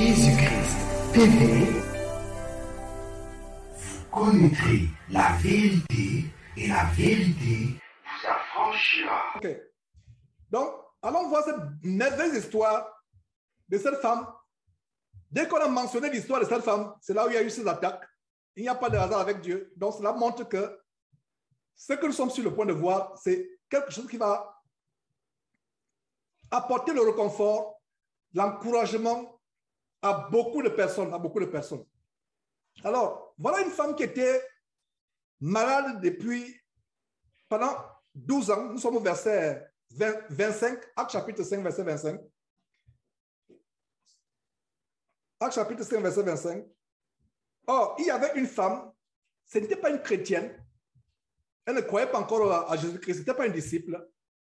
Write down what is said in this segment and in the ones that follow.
Jésus-Christ TV, vous connaîtrez la vérité et la vérité vous affranchira. Ok. Donc, allons voir cette merveilleuse histoire de cette femme. Dès qu'on a mentionné l'histoire de cette femme, c'est là où il y a eu ces attaques. Il n'y a pas de hasard avec Dieu. Donc, cela montre que ce que nous sommes sur le point de voir, c'est quelque chose qui va apporter le réconfort, l'encouragement à beaucoup de personnes, Alors, voilà une femme qui était malade pendant 12 ans. Nous sommes au verset 25, Actes chapitre 5, verset 25. Actes chapitre 5, verset 25. Or, il y avait une femme, ce n'était pas une chrétienne, elle ne croyait pas encore à Jésus-Christ, ce n'était pas une disciple,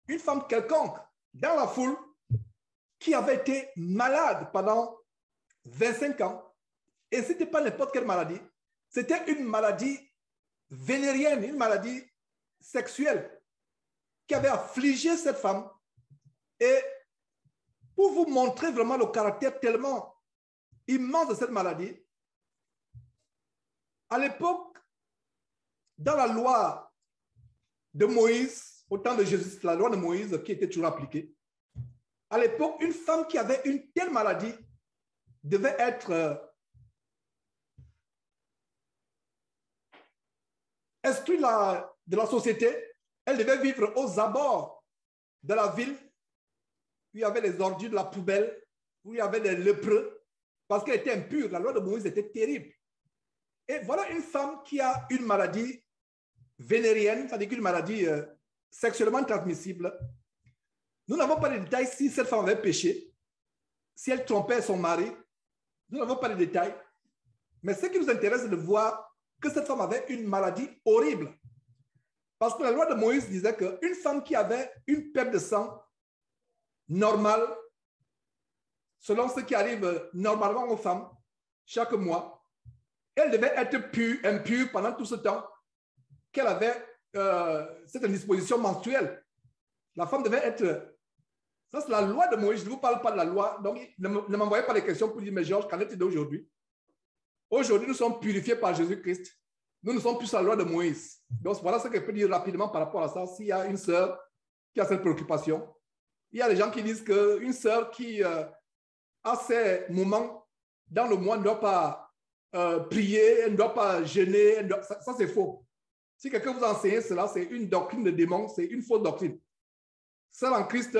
une femme quelconque dans la foule qui avait été malade pendant 25 ans. Et ce n'était pas n'importe quelle maladie, c'était une maladie vénérienne, une maladie sexuelle qui avait affligé cette femme. Et pour vous montrer vraiment le caractère tellement immense de cette maladie, à l'époque, dans la loi de Moïse, au temps de Jésus, la loi de Moïse qui était toujours appliquée, à l'époque, une femme qui avait une telle maladie devait être exclue de la société. Elle devait vivre aux abords de la ville où il y avait les ordures de la poubelle, où il y avait des lépreux, parce qu'elle était impure. La loi de Moïse était terrible. Et voilà une femme qui a une maladie vénérienne, c'est-à-dire une maladie sexuellement transmissible. Nous n'avons pas de détails si cette femme avait péché, si elle trompait son mari. Nous n'avons pas de détails. Mais ce qui nous intéresse, c'est de voir que cette femme avait une maladie horrible. Parce que la loi de Moïse disait qu'une femme qui avait une perte de sang normale, selon ce qui arrive normalement aux femmes chaque mois, elle devait être impure pendant tout ce temps qu'elle avait cette indisposition menstruelle. La femme devait être... Ça, c'est la loi de Moïse. Je ne vous parle pas de la loi. Donc, ne m'envoyez pas les questions pour dire, mais Georges, qu'en est-il d'aujourd'hui? Aujourd'hui, nous sommes purifiés par Jésus-Christ. Nous ne sommes plus sur la loi de Moïse. Donc, voilà ce que je peux dire rapidement par rapport à ça. S'il y a une sœur qui a cette préoccupation, il y a des gens qui disent qu'une sœur qui a ces moments dans le mois ne doit pas prier, elle ne doit pas jeûner. Ça c'est faux. Si quelqu'un vous enseigne cela, c'est une doctrine de démon, c'est une fausse doctrine. Seul en Christ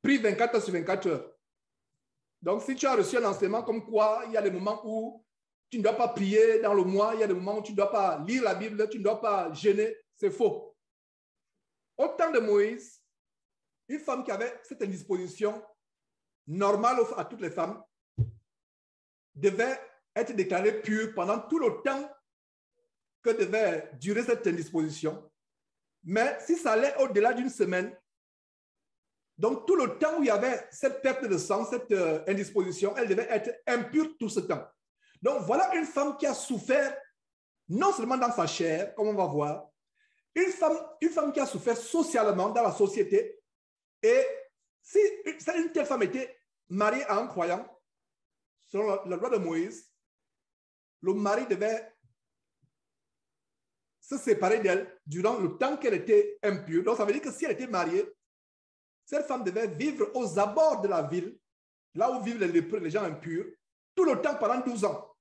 prie 24 heures sur 24 heures. Donc, si tu as reçu un enseignement comme quoi il y a des moments où tu ne dois pas prier dans le mois, il y a des moments où tu ne dois pas lire la Bible, tu ne dois pas jeûner, c'est faux. Au temps de Moïse, une femme qui avait cette indisposition normale à toutes les femmes devait être déclarée pure pendant tout le temps que devait durer cette indisposition. Mais si ça allait au-delà d'une semaine, donc tout le temps où il y avait cette perte de sang, cette indisposition, elle devait être impure tout ce temps. Donc voilà une femme qui a souffert, non seulement dans sa chair, comme on va voir, une femme qui a souffert socialement dans la société. Et si une telle femme était mariée à un croyant, selon la loi de Moïse, le mari devait se séparer d'elle durant le temps qu'elle était impure. Donc ça veut dire que si elle était mariée, cette femme devait vivre aux abords de la ville, là où vivent les lépreux, les gens impurs, tout le temps pendant 12 ans.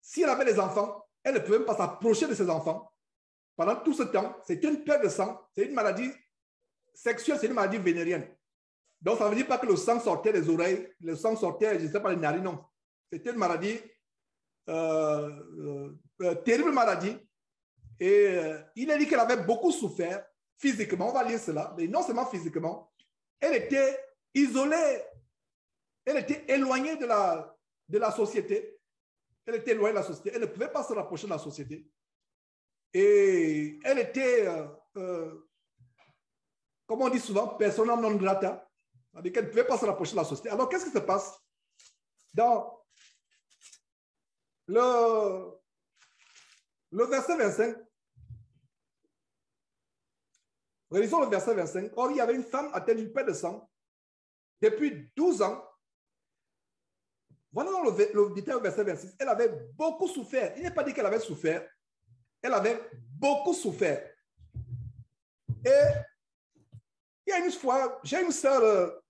Si elle avait des enfants, elle ne pouvait même pas s'approcher de ses enfants. Pendant tout ce temps, c'était une perte de sang, c'est une maladie sexuelle, c'est une maladie vénérienne. Donc ça ne veut dire pas que le sang sortait des oreilles, le sang sortait, je ne sais pas, des narines, non. C'était une maladie, terrible maladie. Et il a dit qu'elle avait beaucoup souffert physiquement, on va lire cela, mais non seulement physiquement, elle était isolée, elle était éloignée de la société, elle était éloignée de la société, elle ne pouvait pas se rapprocher de la société. Et elle était, comme on dit souvent, persona non grata, c'est-à-dire qu'elle ne pouvait pas se rapprocher de la société. Alors, qu'est-ce qui se passe dans le verset 25? Réalisons le verset 25. Or, il y avait une femme atteinte d'une perte de sang depuis 12 ans. Voilà dans le détail au verset 26. Elle avait beaucoup souffert. Il n'est pas dit qu'elle avait souffert. Elle avait beaucoup souffert. Et il y a une fois, j'ai une sœur,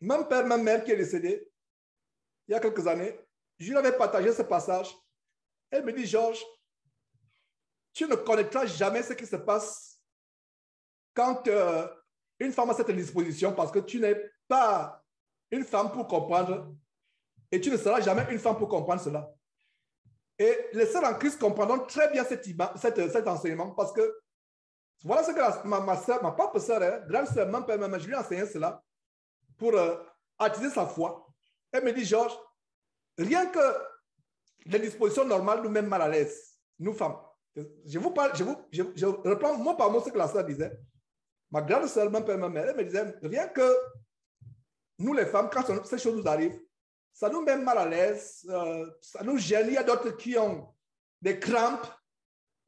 même père, même mère qui est décédée, il y a quelques années. Je lui avais partagé ce passage. Elle me dit, Georges, tu ne connaîtras jamais ce qui se passe quand une femme a cette disposition parce que tu n'es pas une femme pour comprendre et tu ne seras jamais une femme pour comprendre cela. Et les sœurs en Christ comprendront très bien cet enseignement parce que voilà ce que ma propre sœur, grande sœur, même père, je lui ai enseigné cela pour attiser sa foi. Elle me dit, Georges, rien que les dispositions normales nous mettent mal à l'aise, nous femmes. Je reprends mot par mot ce que la sœur disait. Ma grande sœur, même père, ma mère, elle me disait, rien que nous les femmes, quand ces choses nous arrivent, ça nous met mal à l'aise, ça nous gêne. Il y a d'autres qui ont des crampes,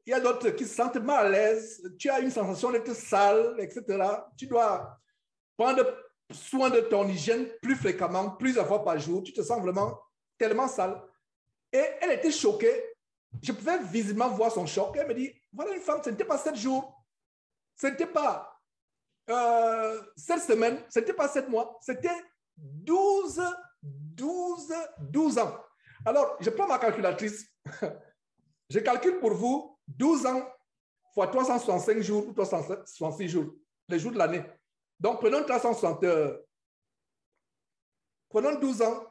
il y a d'autres qui se sentent mal à l'aise, tu as une sensation d'être sale, etc. Tu dois prendre soin de ton hygiène plus fréquemment, plusieurs fois par jour. Tu te sens vraiment tellement sale. Et elle était choquée. Je pouvais visiblement voir son choc. Elle me dit, voilà une femme, ce n'était pas 7 jours, ce n'était pas 7 semaines, ce n'était pas 7 mois, c'était 12 ans. Alors, je prends ma calculatrice. Je calcule pour vous 12 ans fois 365 jours ou 366 jours, les jours de l'année. Donc, prenons 12 ans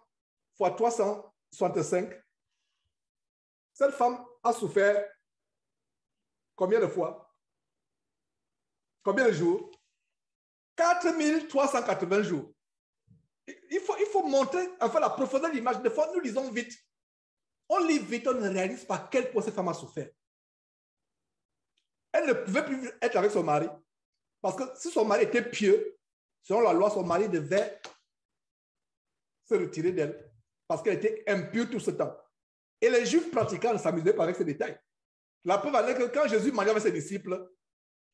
fois 365. Cette femme a souffert combien de fois? Combien de jours? 4380 jours. Il faut montrer enfin la profondeur de l'image. Des fois, nous lisons vite. On lit vite, on ne réalise pas à quel point cette femme a souffert. Elle ne pouvait plus être avec son mari. Parce que si son mari était pieux, selon la loi, son mari devait se retirer d'elle. Parce qu'elle était impure tout ce temps. Et les Juifs pratiquants ne s'amusaient pas avec ces détails. La preuve en est que quand Jésus mangeait avec ses disciples,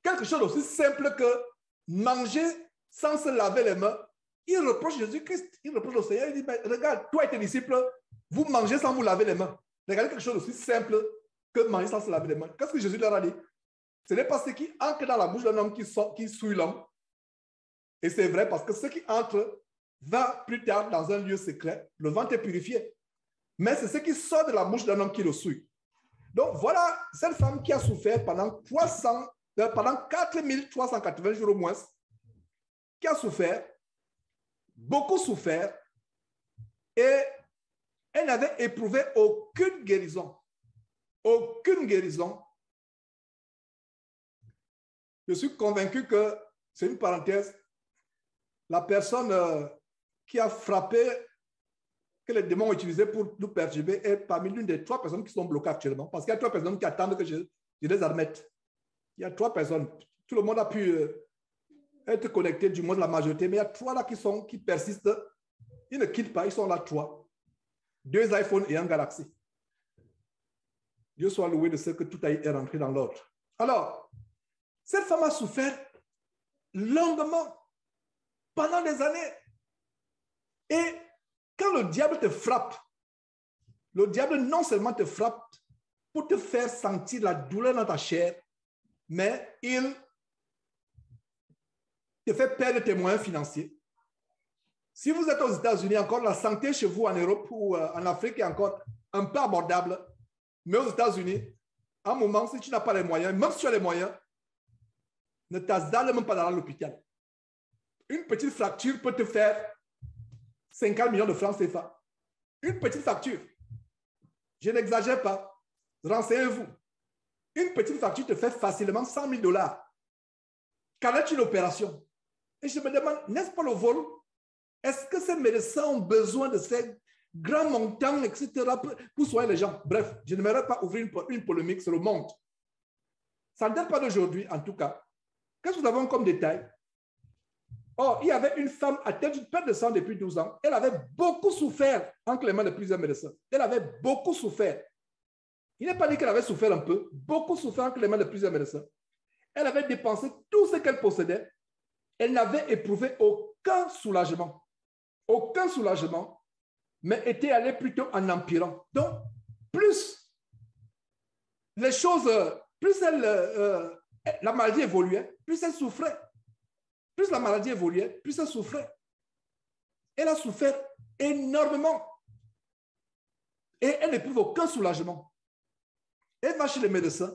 quelque chose aussi simple que manger sans se laver les mains, il reproche Jésus-Christ, il reproche au Seigneur, il dit, regarde, toi et tes disciples, vous mangez sans vous laver les mains. Regardez quelque chose aussi simple que manger sans se laver les mains. Qu'est-ce que Jésus leur a dit? Ce n'est pas ce qui entre dans la bouche d'un homme qui souille l'homme. Et c'est vrai parce que ce qui entre va plus tard dans un lieu secret, le ventre est purifié. Mais c'est ce qui sort de la bouche d'un homme qui le souille. Donc voilà cette femme qui a souffert pendant 4380 jours au moins, qui a souffert, beaucoup souffert, et elle n'avait éprouvé aucune guérison. Aucune guérison. Je suis convaincu que, c'est une parenthèse, la personne qui a frappé, que les démons ont utilisé pour nous perturber, est parmi l'une des 3 personnes qui sont bloquées actuellement. Parce qu'il y a 3 personnes qui attendent que je les admette. Il y a 3 personnes. Tout le monde a pu être connecté, du moins de la majorité, mais il y a 3 là qui persistent. Ils ne quittent pas, ils sont là 3. 2 iPhones et un Galaxy. Dieu soit loué de ce que tout est rentré dans l'ordre. Alors, cette femme a souffert longuement, pendant des années. Et quand le diable te frappe, le diable non seulement te frappe pour te faire sentir la douleur dans ta chair, mais il te fait perdre tes moyens financiers. Si vous êtes aux États-Unis, encore la santé chez vous en Europe ou en Afrique est encore un peu abordable, mais aux États-Unis, à un moment, si tu n'as pas les moyens, même si tu as les moyens, ne t'assale même pas dans l'hôpital. Une petite fracture peut te faire 50 millions de francs CFA. Une petite fracture. Je n'exagère pas. Renseignez-vous. Une petite fracture te fait facilement 100 000 $. Qu'en est une opération? Et je me demande, n'est-ce pas le vol? Est-ce que ces médecins ont besoin de ces grands montants, etc., pour soigner les gens? Bref, je n'aimerais pas ouvrir une polémique sur le monde. Ça ne date pas d'aujourd'hui, en tout cas. Qu'est-ce que nous avons comme détail? Oh, il y avait une femme atteinte d'une perte de sang depuis 12 ans. Elle avait beaucoup souffert entre les mains de plusieurs médecins. Elle avait beaucoup souffert. Il n'est pas dit qu'elle avait souffert un peu. Beaucoup souffert entre les mains de plusieurs médecins. Elle avait dépensé tout ce qu'elle possédait. Elle n'avait éprouvé aucun soulagement. Aucun soulagement. mais était allé plutôt en empirant. Donc, plus les choses, plus la maladie évoluait, plus elle souffrait. Plus la maladie évoluait, plus elle souffrait. Elle a souffert énormément. Et elle n'éprouve aucun soulagement. Elle va chez les médecins.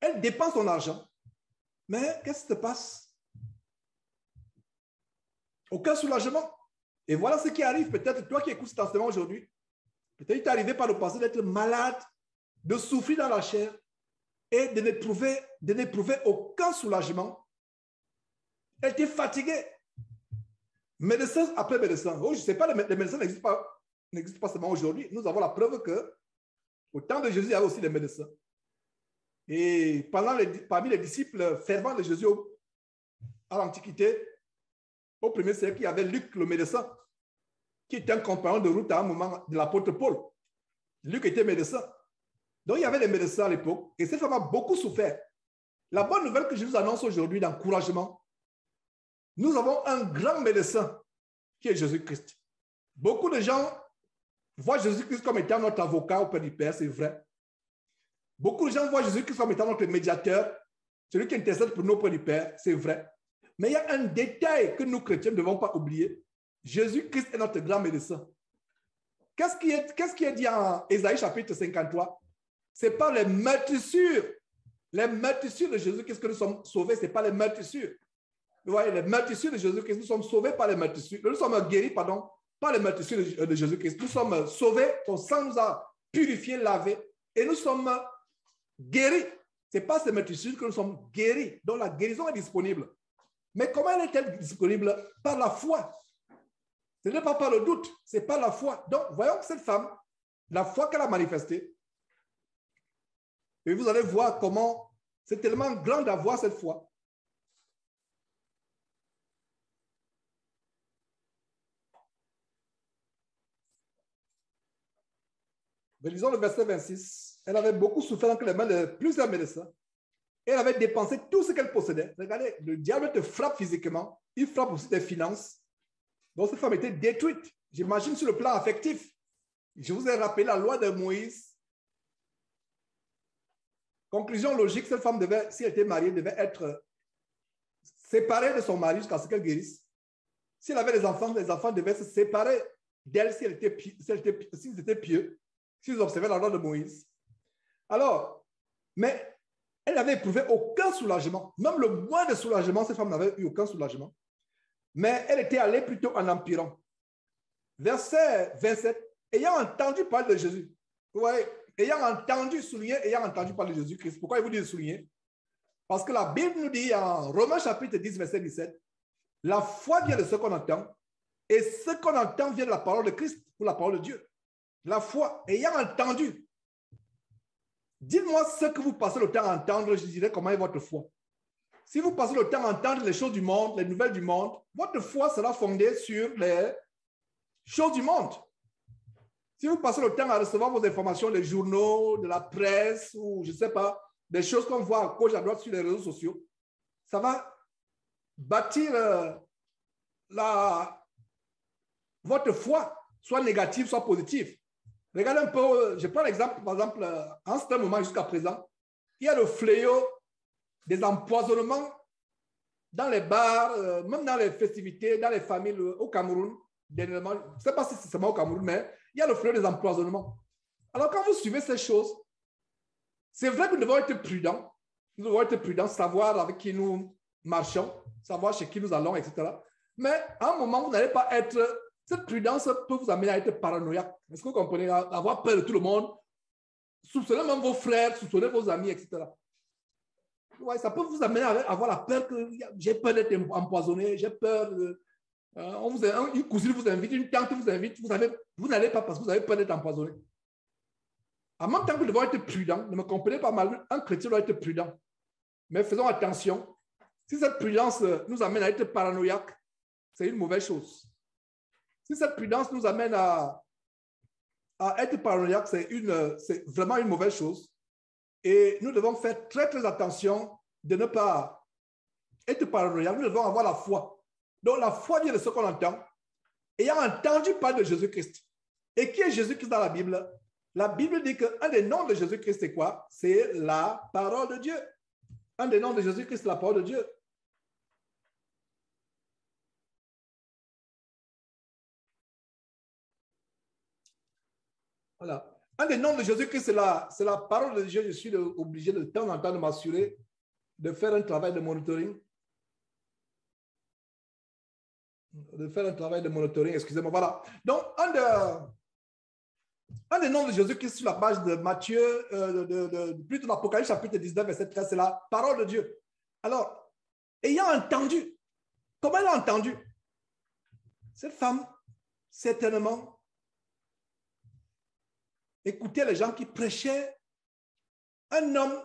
Elle dépense son argent. Mais qu'est-ce qui se passe? Aucun soulagement. Et voilà ce qui arrive. Peut-être toi qui écoutes cet enseignement aujourd'hui, peut-être il t'est arrivé par le passé d'être malade, de souffrir dans la chair et de n'éprouver aucun soulagement. Elle était fatiguée. Médecin après médecin. Oh, je ne sais pas, les médecins n'existent pas seulement aujourd'hui. Nous avons la preuve que au temps de Jésus, il y avait aussi des médecins. Et parmi les disciples fervents de Jésus à l'Antiquité, au premier siècle, il y avait Luc le médecin, qui était un compagnon de route à un moment de l'apôtre Paul. Luc était médecin. Donc, il y avait des médecins à l'époque. Et cette femme a beaucoup souffert. La bonne nouvelle que je vous annonce aujourd'hui d'encouragement, nous avons un grand médecin qui est Jésus-Christ. Beaucoup de gens voient Jésus-Christ comme étant notre avocat auprès du Père, c'est vrai. Beaucoup de gens voient Jésus-Christ comme étant notre médiateur, celui qui intercède pour nous auprès du Père, c'est vrai. Mais il y a un détail que nous, chrétiens, ne devons pas oublier. Jésus-Christ est notre grand médecin. Qu'est-ce qui est dit en Ésaïe chapitre 53? Ce n'est pas les meurtrissures. Les meurtrissures de Jésus-Christ que nous sommes sauvés, ce n'est pas les meurtrissures. Vous voyez, les meurtrissures de Jésus-Christ, nous sommes sauvés par les meurtrissures. Nous sommes guéris, pardon, par les meurtrissures de Jésus-Christ. Nous sommes sauvés, son sang nous a purifiés, lavés, et nous sommes guéris. Ce n'est pas ces meurtrissures que nous sommes guéris, dont la guérison est disponible. Mais comment elle est-elle disponible? Par la foi. Ce n'est pas par le doute, c'est par la foi. Donc, voyons que cette femme, la foi qu'elle a manifestée, et vous allez voir comment c'est tellement grand d'avoir cette foi. Mais lisons le verset 26. Elle avait beaucoup souffert dans les mains de plusieurs médecins. Elle avait dépensé tout ce qu'elle possédait. Regardez, le diable te frappe physiquement. Il frappe aussi tes finances. Donc, cette femme était détruite. J'imagine sur le plan affectif. Je vous ai rappelé la loi de Moïse. Conclusion logique, cette femme devait, si elle était mariée, devait être séparée de son mari jusqu'à ce qu'elle guérisse. Si elle avait des enfants, les enfants devaient se séparer d'elle s'ils étaient pieux, s'ils observaient la loi de Moïse. Alors, mais elle n'avait éprouvé aucun soulagement. Même le moins de soulagement, cette femme n'avait eu aucun soulagement. Mais elle était allée plutôt en empirant. Verset 27, ayant entendu parler de Jésus. Vous voyez, ayant entendu parler de Jésus-Christ. Pourquoi il vous dit de souligner? Parce que la Bible nous dit en Romains chapitre 10, verset 17, la foi vient de ce qu'on entend, et ce qu'on entend vient de la parole de Christ ou la parole de Dieu. La foi, ayant entendu. Dites-moi ce que vous passez le temps à entendre, je dirais comment est votre foi. Si vous passez le temps à entendre les choses du monde, les nouvelles du monde, votre foi sera fondée sur les choses du monde. Si vous passez le temps à recevoir vos informations des journaux, de la presse, ou je ne sais pas, des choses qu'on voit à gauche, à droite sur les réseaux sociaux, ça va bâtir votre foi, soit négative, soit positive. Regardez un peu, je prends l'exemple, par exemple, en ce moment jusqu'à présent, il y a le fléau des empoisonnements dans les bars, même dans les festivités, dans les familles au Cameroun. Dernièrement, je ne sais pas si c'est seulement au Cameroun, mais il y a le fléau des empoisonnements. Alors, quand vous suivez ces choses, c'est vrai que nous devons être prudents. Nous devons être prudents, savoir avec qui nous marchons, savoir chez qui nous allons, etc. Mais à un moment, vous n'allez pas être... Cette prudence peut vous amener à être paranoïaque. Est-ce que vous comprenez? Avoir peur de tout le monde, soupçonner même vos frères, soupçonner vos amis, etc. Ouais, ça peut vous amener à avoir la peur que j'ai peur d'être empoisonné, j'ai peur de... une cousine vous invite, une tante vous invite, vous n'allez pas parce que vous avez peur d'être empoisonné. En même temps que nous devons être prudents, ne me comprenez pas mal, un chrétien doit être prudent. Mais faisons attention. Si cette prudence nous amène à être paranoïaque, c'est une mauvaise chose. Si cette prudence nous amène à être paranoïaque, c'est vraiment une mauvaise chose. Et nous devons faire très, très attention de ne pas être paranoïaque. Nous devons avoir la foi. Donc, la foi vient de ce qu'on entend. ayant entendu parler de Jésus-Christ. Et qui est Jésus-Christ dans la Bible? La Bible dit qu'un des noms de Jésus-Christ, c'est quoi? C'est la parole de Dieu. Un des noms de Jésus-Christ, c'est la parole de Dieu. Voilà. Un des noms de Jésus-Christ, c'est la parole de Dieu. Je suis obligé de temps en temps de m'assurer de faire un travail de monitoring. Excusez-moi, voilà. Donc, un des noms de Jésus-Christ sur la page de Matthieu, plutôt l'Apocalypse chapitre 19, verset 13, c'est la parole de Dieu. Alors, ayant entendu, comment elle a entendu? Cette femme, certainement, écoutait les gens qui prêchaient, un homme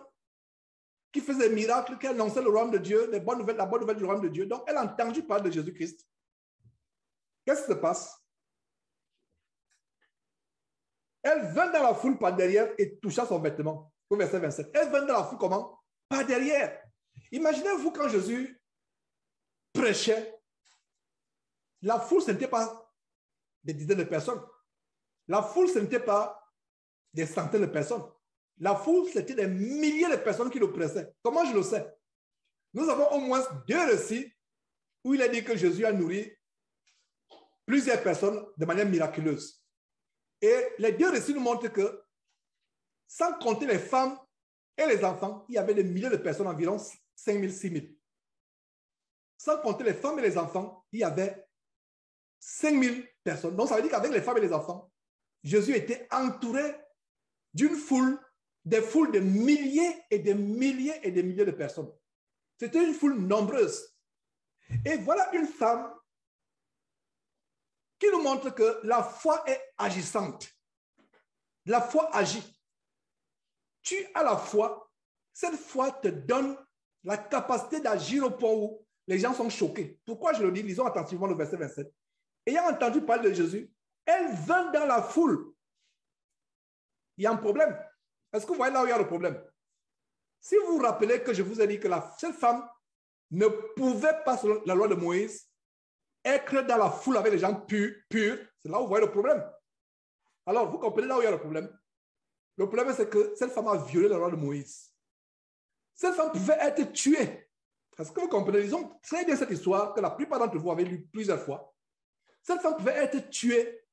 qui faisait des miracles, qui annonçait le royaume de Dieu, la bonne nouvelle du royaume de Dieu. Donc, elle a entendu parler de Jésus-Christ. Qu'est-ce qui se passe? Elle vint dans la foule par derrière et toucha son vêtement. Au verset 27. Elle vint dans la foule comment? Par derrière. Imaginez-vous quand Jésus prêchait, la foule, ce n'était pas des dizaines de personnes. La foule, ce n'était pas des centaines de personnes. La foule, c'était des milliers de personnes qui le pressaient. Comment je le sais? Nous avons au moins 2 récits où il a dit que Jésus a nourri plusieurs personnes de manière miraculeuse. Et les 2 récits nous montrent que, sans compter les femmes et les enfants, il y avait des milliers de personnes, environ 5 000, 6 000. Sans compter les femmes et les enfants, il y avait 5 000 personnes. Donc, ça veut dire qu'avec les femmes et les enfants, Jésus était entouré d'une foule, des foules de milliers et de milliers et de milliers de personnes. C'était une foule nombreuse. Et voilà une femme qui nous montre que la foi est agissante. La foi agit. Tu as la foi. Cette foi te donne la capacité d'agir au point où les gens sont choqués. Pourquoi je le dis? Lisons attentivement le verset 27. Ayant entendu parler de Jésus, elle vint dans la foule. Il y a un problème. Est-ce que vous voyez là où il y a le problème? Si vous vous rappelez que je vous ai dit que cette femme ne pouvait pas, selon la loi de Moïse, être dans la foule avec les gens purs, c'est là où vous voyez le problème. Alors, vous comprenez là où il y a le problème? Le problème, c'est que cette femme a violé la loi de Moïse. Cette femme pouvait être tuée. Est-ce que vous comprenez? Disons très bien cette histoire que la plupart d'entre vous avez lu plusieurs fois. Cette femme pouvait être tuée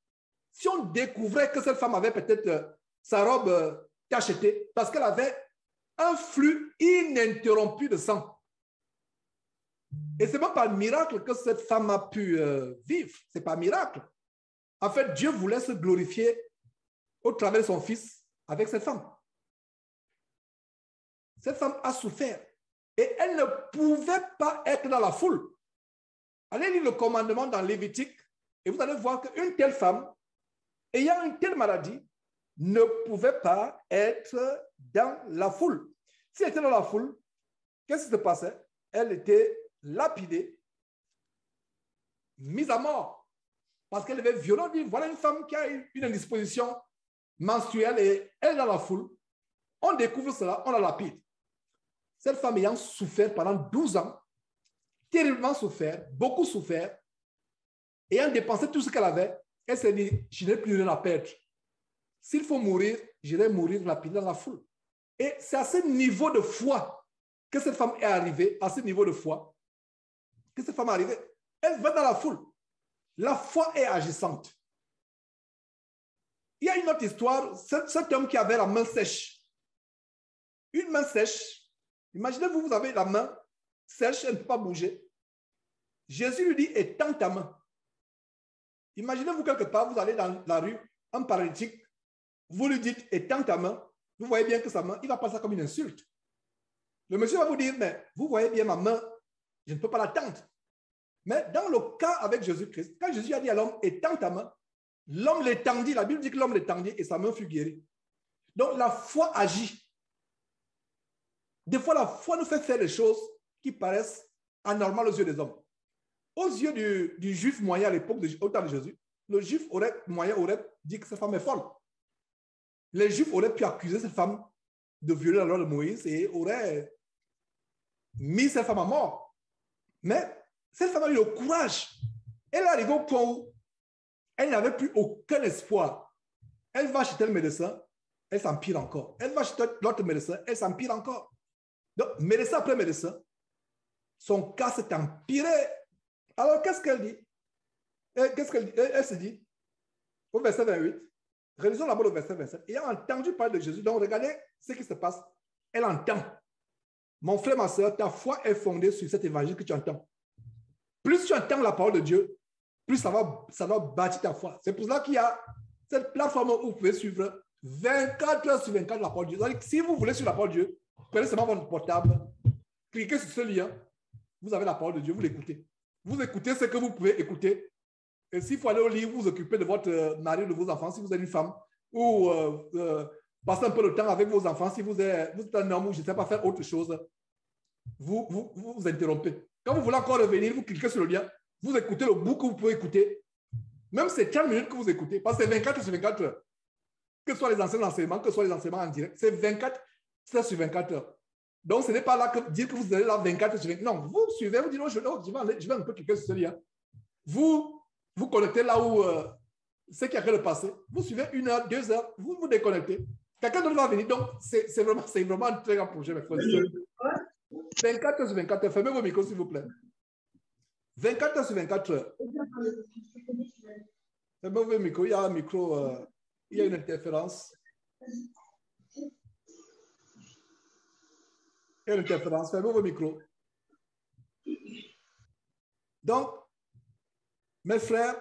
si on découvrait que cette femme avait peut-être sa robe cachetée parce qu'elle avait un flux ininterrompu de sang. Et ce n'est pas par miracle que cette femme a pu vivre. Ce n'est pas un miracle. En fait, Dieu voulait se glorifier au travers de son Fils avec cette femme. Cette femme a souffert. Et elle ne pouvait pas être dans la foule. Allez lire le commandement dans Lévitique et vous allez voir qu'une telle femme, ayant une telle maladie, ne pouvait pas être dans la foule. Si elle était dans la foule, qu'est-ce qui se passait? Elle était lapidée, mise à mort, parce qu'elle avait violé. Voilà une femme qui a une indisposition menstruelle et elle est dans la foule. On découvre cela, on la lapide. Cette femme ayant souffert pendant 12 ans, terriblement souffert, beaucoup souffert, ayant dépensé tout ce qu'elle avait, elle s'est dit, je n'ai plus rien à perdre. S'il faut mourir, j'irai mourir lapidée dans la foule. Et c'est à ce niveau de foi que cette femme est arrivée, à ce niveau de foi, que cette femme est arrivée. Elle va dans la foule. La foi est agissante. Il y a une autre histoire, cet homme qui avait la main sèche. Une main sèche. Imaginez-vous, vous avez la main sèche, elle ne peut pas bouger. Jésus lui dit, étends ta main. Imaginez-vous quelque part, vous allez dans la rue, un paralytique, vous lui dites, étends ta main. Vous voyez bien que sa main, il va passer ça comme une insulte. Le monsieur va vous dire, mais vous voyez bien ma main, je ne peux pas la tendre. Mais dans le cas avec Jésus-Christ, quand Jésus a dit à l'homme, étends ta main, l'homme l'étendit, la Bible dit que l'homme l'étendit et sa main fut guérie. Donc la foi agit. Des fois, la foi nous fait faire des choses qui paraissent anormales aux yeux des hommes. Aux yeux du juif moyen à l'époque, au temps de Jésus, le juif moyen aurait dit que cette femme est folle. Les juifs auraient pu accuser cette femme de violer la loi de Moïse et auraient mis cette femme à mort. Mais cette femme a eu le courage. Elle est arrivée au point où Elle n'avait plus aucun espoir. Elle va chez tel médecin, elle s'empire encore. Elle va chez l'autre médecin, elle s'empire encore. Donc, médecin après médecin, son cas s'est empiré. Alors, qu'est-ce qu'elle dit? Elle se dit, au verset 28, réalisons d'abord le verset 27. Ayant entendu parler de Jésus, donc regardez ce qui se passe. Elle entend. Mon frère, ma soeur, ta foi est fondée sur cet évangile que tu entends. Plus tu entends la parole de Dieu, plus ça va bâtir ta foi. C'est pour cela qu'il y a cette plateforme où vous pouvez suivre 24 heures sur 24 la parole de Dieu. C'est-à-dire que si vous voulez suivre la parole de Dieu, prenez seulement votre portable, cliquez sur ce lien, vous avez la parole de Dieu, vous l'écoutez. Vous écoutez ce que vous pouvez écouter. Et s'il faut aller au lit, vous vous occupez de votre mari, de vos enfants, si vous êtes une femme, ou passer un peu de temps avec vos enfants, si vous êtes un homme ou je ne sais pas faire autre chose, vous interrompez. Quand vous voulez encore revenir, vous cliquez sur le lien, vous écoutez le bout que vous pouvez écouter. Même c'est 30 minutes que vous écoutez, parce que c'est 24 sur 24 heures. Que ce soit les anciens enseignements, que ce soit les enseignements en direct, c'est 24 sur 24 heures. Donc, ce n'est pas là que dire que vous allez là 24 sur 24. Non, vous suivez, vous dites, oh, je vais un peu cliquer sur ce lien. Vous connectez là où ce qui a le passé. Vous suivez 1 heure, 2 heures, vous vous déconnectez. Quelqu'un d'autre va venir. Donc, c'est vraiment un très grand projet, mes frères et sœurs. 24 heures sur 24 heures. Fermez vos micros, s'il vous plaît. 24 heures sur 24 heures. Fermez vos micros. Il y a un micro, il y a une interférence. Il y a une interférence. Fermez vos micros. Donc, mes frères,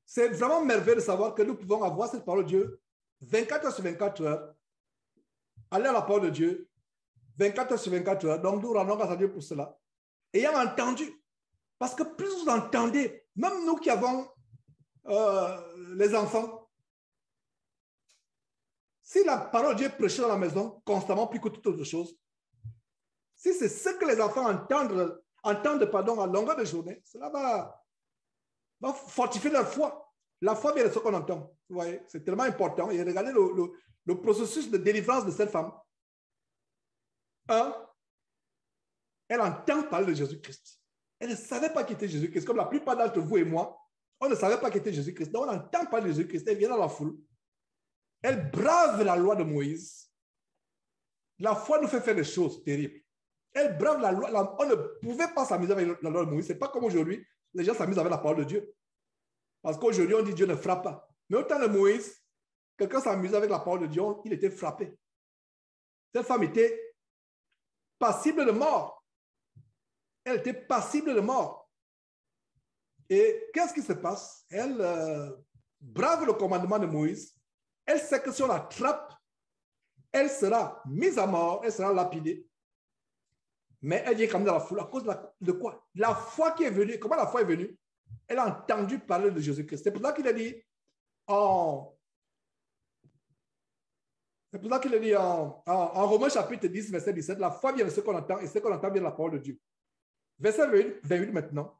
c'est vraiment merveilleux de savoir que nous pouvons avoir cette parole de Dieu 24 heures sur 24 heures. Aller à la parole de Dieu 24 heures sur 24 heures. Donc, nous rendons grâce à Dieu pour cela. Ayant entendu, parce que plus vous entendez, même nous qui avons les enfants, si la parole de Dieu est prêchée dans la maison constamment plus que toute autre chose, si c'est ce que les enfants entendent à longueur de journée, cela va fortifier leur foi. La foi vient de ce qu'on entend. Vous voyez, c'est tellement important. Et regardez le processus de délivrance de cette femme. Elle entend parler de Jésus-Christ. Elle ne savait pas qui était Jésus-Christ. Comme la plupart d'entre vous et moi, on ne savait pas qui était Jésus-Christ. Donc on entend parler de Jésus-Christ. Elle vient dans la foule. Elle brave la loi de Moïse. La foi nous fait faire des choses terribles. Elle brave la loi. On ne pouvait pas s'amuser avec la loi de Moïse. Ce n'est pas comme aujourd'hui. Les gens s'amusent avec la parole de Dieu. Parce qu'aujourd'hui, on dit Dieu ne frappe pas. Mais au temps de Moïse, quelqu'un s'amusait avec la parole de Dieu, il était frappé. Cette femme était passible de mort. Elle était passible de mort. Et qu'est-ce qui se passe? Elle brave le commandement de Moïse. Elle sait que si on l'attrape, elle sera mise à mort, elle sera lapidée. Mais elle vient quand même dans la foule à cause de quoi? La foi qui est venue. Comment la foi est venue? Elle a entendu parler de Jésus-Christ. C'est pour ça qu'il a dit en Romains chapitre 10, verset 17, la foi vient de ce qu'on entend et ce qu'on entend vient de la parole de Dieu. Verset 28 maintenant.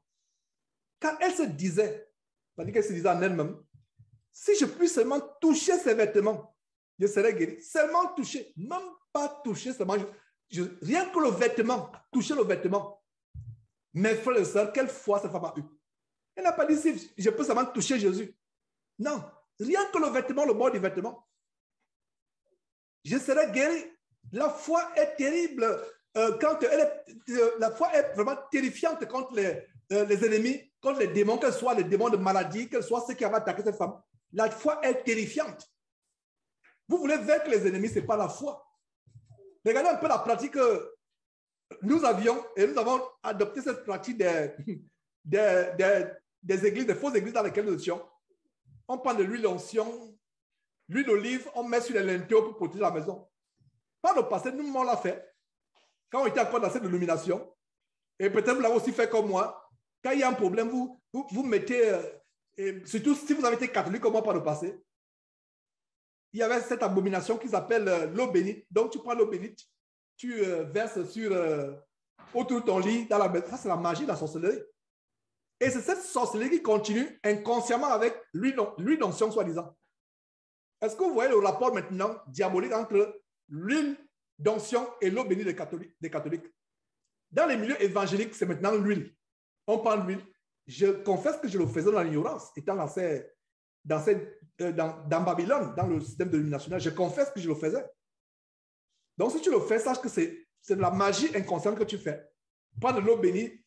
Quand elle se disait, c'est-à-dire qu'elle se disait en elle-même, si je puis seulement toucher ses vêtements, je serai guéri. Seulement toucher, même pas toucher seulement. Rien que le vêtement, toucher le vêtement. Mes frères et sœurs, quelle foi cette femme a eu? Elle n'a pas dit si je peux seulement toucher Jésus. Non, rien que le vêtement, le bord du vêtement. Je serai guéri. La foi est terrible. La foi est vraiment terrifiante contre les ennemis, contre les démons, qu'elles soient les démons de maladie, qu'elles soient ceux qui avaient attaqué cette femme. La foi est terrifiante. Vous voulez vaincre les ennemis, ce n'est pas la foi. Regardez un peu la pratique que nous avions, et nous avons adopté cette pratique des églises, des fausses églises dans lesquelles nous étions. On prend de l'huile d'onction, l'huile d'olive, on met sur les linteaux pour protéger la maison. Par le passé, nous, on l'a fait. Quand on était encore dans cette illumination, et peut-être vous l'avez aussi fait comme moi, quand il y a un problème, vous mettez, surtout si vous avez été catholique comme moi par le passé, il y avait cette abomination qu'ils appellent l'eau bénite. Donc, tu prends l'eau bénite, tu verses autour de ton lit, dans la maison. Ça, c'est la magie de la sorcellerie. Et c'est cette sorcellerie qui continue inconsciemment avec l'huile d'onction, soi-disant. Est-ce que vous voyez le rapport maintenant diabolique entre l'huile d'onction et l'eau bénite des catholiques? Dans les milieux évangéliques, c'est maintenant l'huile. On prend l'huile, je confesse que je le faisais dans l'ignorance, étant dans Babylone, dans le système de l'illuminationnel. Je confesse que je le faisais. Donc, si tu le fais, sache que c'est de la magie inconsciente que tu fais. Prendre de l'eau bénie,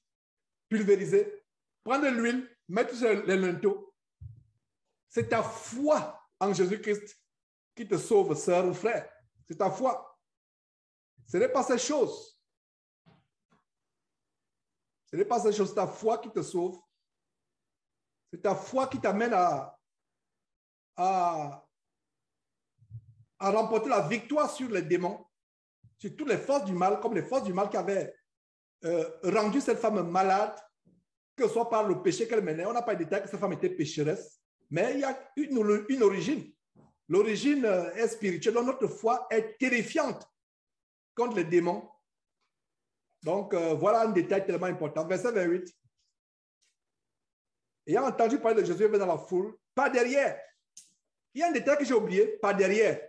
pulvériser, prendre de l'huile, mettre sur les linteaux. C'est ta foi en Jésus-Christ qui te sauve, sœur ou frère. C'est ta foi. Ce n'est pas ces choses. Ce n'est pas ces choses. C'est ta foi qui te sauve. C'est ta foi qui t'amène à remporter la victoire sur les démons, sur toutes les forces du mal, comme les forces du mal qui avaient rendu cette femme malade, que ce soit par le péché qu'elle menait. On n'a pas de détail que cette femme était pécheresse, mais il y a une origine. L'origine est spirituelle. Donc notre foi est terrifiante contre les démons. Donc voilà un détail tellement important. Verset 28. Ayant entendu parler de Jésus, il va dans la foule, pas derrière. Il y a un détail que j'ai oublié, pas derrière.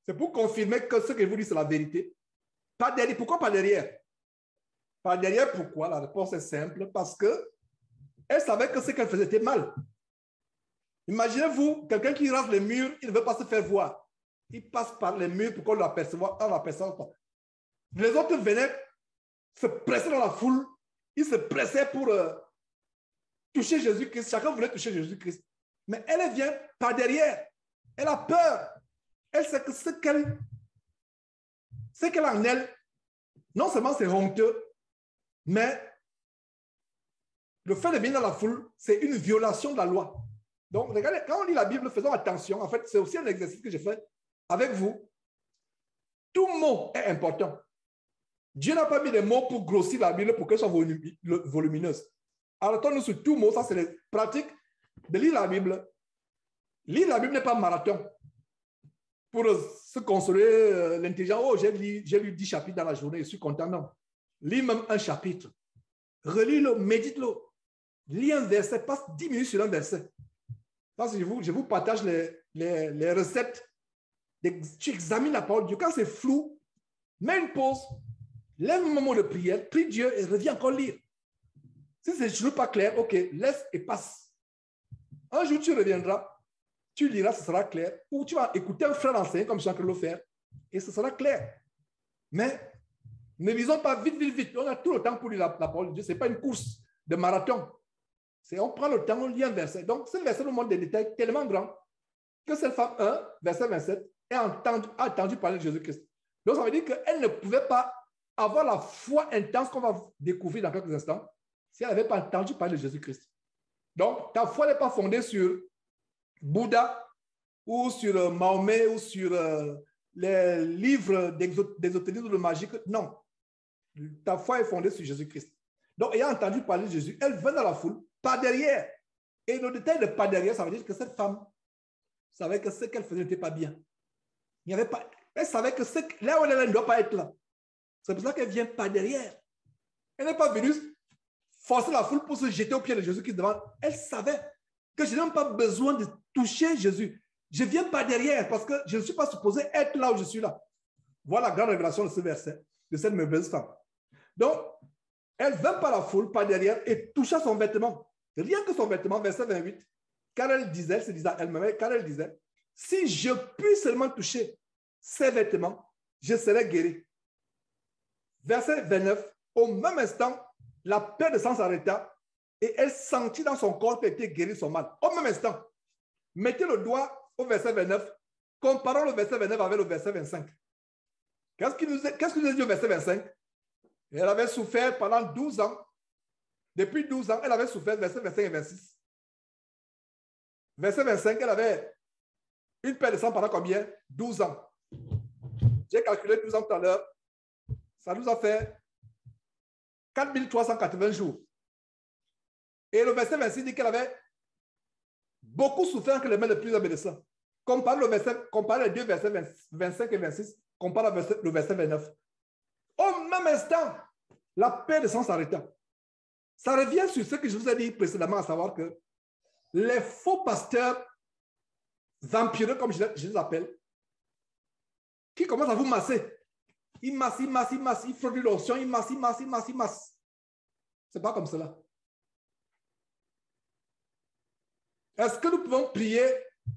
C'est pour confirmer que ce que je vous dis, c'est la vérité. Pas derrière. Pourquoi pas derrière? Pas derrière, pourquoi? La réponse est simple, parce que elle savait que ce qu'elle faisait était mal. Imaginez-vous, quelqu'un qui rase les murs, il ne veut pas se faire voir. Il passe par les murs pour qu'on l'aperçoive pas. Les autres venaient se presser dans la foule. Ils se pressaient pour toucher Jésus-Christ. Chacun voulait toucher Jésus-Christ. Mais elle vient par derrière. Elle a peur. Elle sait que ce qu'elle a en elle, non seulement c'est honteux, mais le fait de venir dans la foule, c'est une violation de la loi. Donc, regardez, quand on lit la Bible, faisons attention. En fait, c'est aussi un exercice que j'ai fait avec vous. Tout mot est important. Dieu n'a pas mis des mots pour grossir la Bible pour qu'elle soit volumineuse. Arrêtons-nous sur tout mot. Ça, c'est les pratiques de lire la Bible. Lire la Bible n'est pas un marathon. Pour se consoler l'intelligence, oh, j'ai lu 10 chapitres dans la journée, je suis content. Non. Lis même un chapitre. Relis-le, médite-le. Lis un verset, passe 10 minutes sur un verset. Parce que je vous partage les recettes. Tu examines la parole de Dieu. Quand c'est flou, mets une pause, lève un moment de prière, prie Dieu et reviens encore lire. Si c'est toujours pas clair, ok, laisse et passe. Un jour, tu reviendras, tu liras, ce sera clair. Ou tu vas écouter un frère enseigner comme je suis en train de le faire et ce sera clair. Mais ne lisons pas vite, vite, vite. On a tout le temps pour lire la parole de Dieu. Ce n'est pas une course de marathon. On prend le temps, on lit un verset. Donc, ce verset nous montre des détails tellement grands que cette femme 1, verset 27, a entendu parler de Jésus-Christ. Donc, ça veut dire qu'elle ne pouvait pas avoir la foi intense qu'on va découvrir dans quelques instants si elle n'avait pas entendu parler de Jésus-Christ. Donc, ta foi n'est pas fondée sur Bouddha ou sur Mahomet ou sur les livres d'ésotérisme ou de magie. Non. Ta foi est fondée sur Jésus-Christ. Donc, ayant entendu parler de Jésus, elle vint dans la foule, pas derrière. Et le détail de pas derrière, ça veut dire que cette femme savait que ce qu'elle faisait n'était pas bien. Il n'y avait pas, elle savait que là où elle est, elle ne doit pas être là. C'est pour ça qu'elle vient pas derrière. Elle n'est pas venue forcer la foule pour se jeter au pied de Jésus-Christ devant. Elle savait que je n'ai même pas besoin de toucher Jésus. Je ne viens pas derrière parce que je ne suis pas supposé être là où je suis là. Voilà la grande révélation de ce verset, de cette merveilleuse femme. Donc, elle vint par la foule, pas derrière, et toucha son vêtement. Rien que son vêtement, verset 28, car elle disait, se disait elle-même, car elle disait, si je puis seulement toucher ses vêtements, je serai guéri. Verset 29, au même instant, la perte de sang s'arrêta et elle sentit dans son corps qu'elle était guérie de son mal. Au même instant, mettez le doigt au verset 29, comparons le verset 29 avec le verset 25. Qu'est-ce qu'il nous dit au verset 25? Elle avait souffert pendant 12 ans. Depuis 12 ans, elle avait souffert, verset 25 et 26. Verset 25, elle avait une perte de sang pendant combien? 12 ans. J'ai calculé 12 ans tout à l'heure. Ça nous a fait 4380 jours. verset 26 dit qu'elle avait beaucoup souffert que les mains de plusieurs médecins. Compare les deux versets 25 et 26, compare le verset 29. Au même instant, la paix de sang s'arrêta. Ça revient sur ce que je vous ai dit précédemment, à savoir que les faux pasteurs vampireux, comme je les appelle, qui commencent à vous masser. Ils massent, ils font de l'onction, ils massent. Ce n'est pas comme cela. Est-ce que nous pouvons prier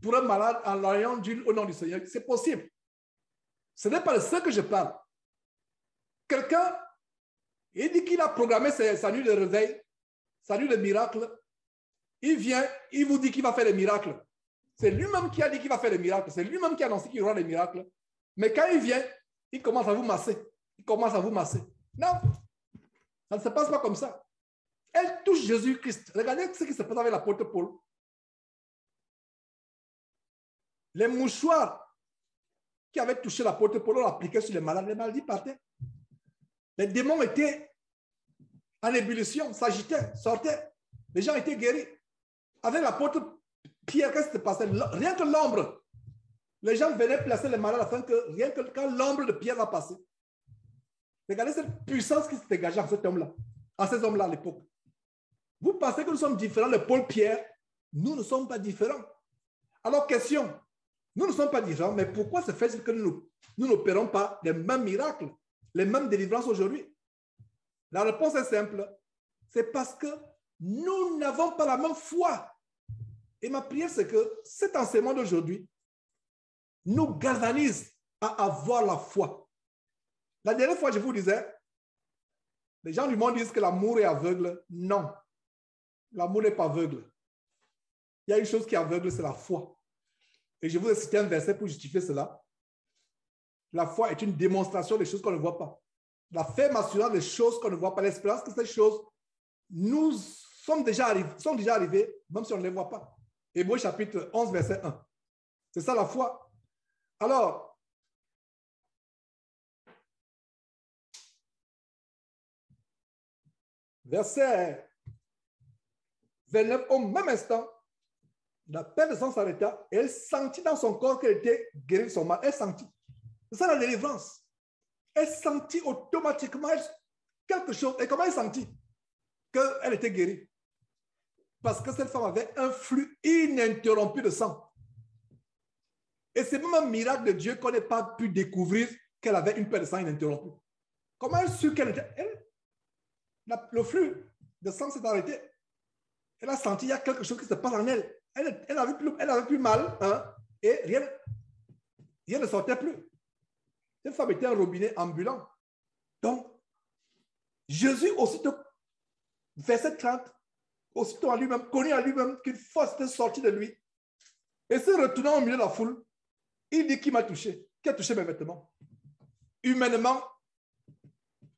pour un malade en l'ayant d'huile au nom du Seigneur? C'est possible. Ce n'est pas de ce que je parle. Quelqu'un, il dit qu'il a programmé sa nuit de réveil, sa nuit de miracle. Il vient, il vous dit qu'il va faire des miracles. C'est lui-même qui a dit qu'il va faire des miracles. C'est lui-même qui a annoncé qu'il y aura des miracles. Mais quand il vient, il commence à vous masser. Il commence à vous masser. Non, ça ne se passe pas comme ça. Elle touche Jésus-Christ. Regardez ce qui se passe avec l'apôtre Paul. Les mouchoirs qui avaient touché l'apôtre Paul, on l'appliquait sur les malades. Les maladies partaient. Les démons étaient en ébullition, s'agitaient, sortaient. Les gens étaient guéris. Avec l'apôtre Pierre, qu'est-ce qui se passait? Rien que l'ombre. Les gens venaient placer les malades afin que rien que quand l'ombre de Pierre va passer. Regardez cette puissance qui se dégageait en cet homme-là, en ces hommes-là à l'époque. Vous pensez que nous sommes différents de Paul Pierre? Nous ne sommes pas différents. Alors, question, nous ne sommes pas différents, mais pourquoi se fait-il que nous n'opérons pas les mêmes miracles, les mêmes délivrances aujourd'hui? La réponse est simple. C'est parce que nous n'avons pas la même foi. Et ma prière, c'est que cet enseignement d'aujourd'hui nous galvanise à avoir la foi. La dernière fois, je vous disais, les gens du monde disent que l'amour est aveugle. Non, l'amour n'est pas aveugle. Il y a une chose qui est aveugle, c'est la foi. Et je vous ai cité un verset pour justifier cela. La foi est une démonstration des choses qu'on ne voit pas. La ferme assurance des choses qu'on ne voit pas. L'espérance que ces choses nous sont déjà arrivées, même si on ne les voit pas. Hébreux chapitre 11, verset 1. C'est ça la foi. Alors, verset 29, au même instant, la perte de sang s'arrêta et elle sentit dans son corps qu'elle était guérie de son mal. Elle sentit. C'est ça la délivrance. Elle sentit automatiquement quelque chose. Et comment elle sentit? Qu'elle était guérie. Parce que cette femme avait un flux ininterrompu de sang. Et c'est même un miracle de Dieu qu'on n'ait pas pu découvrir qu'elle avait une perte de sang ininterrompue. Comment elle sut qu'elle était... le flux de sang s'est arrêté. Elle a senti qu'il y a quelque chose qui se passe en elle. Elle n'avait plus mal, hein, et rien ne sortait plus. Cette femme était un robinet ambulant. Donc, Jésus, aussitôt, verset 30, aussitôt en lui-même, connu en lui-même qu'une force était sortie de lui. Et se retournant au milieu de la foule, il dit: qui m'a touché? Qui a touché mes vêtements? Humainement,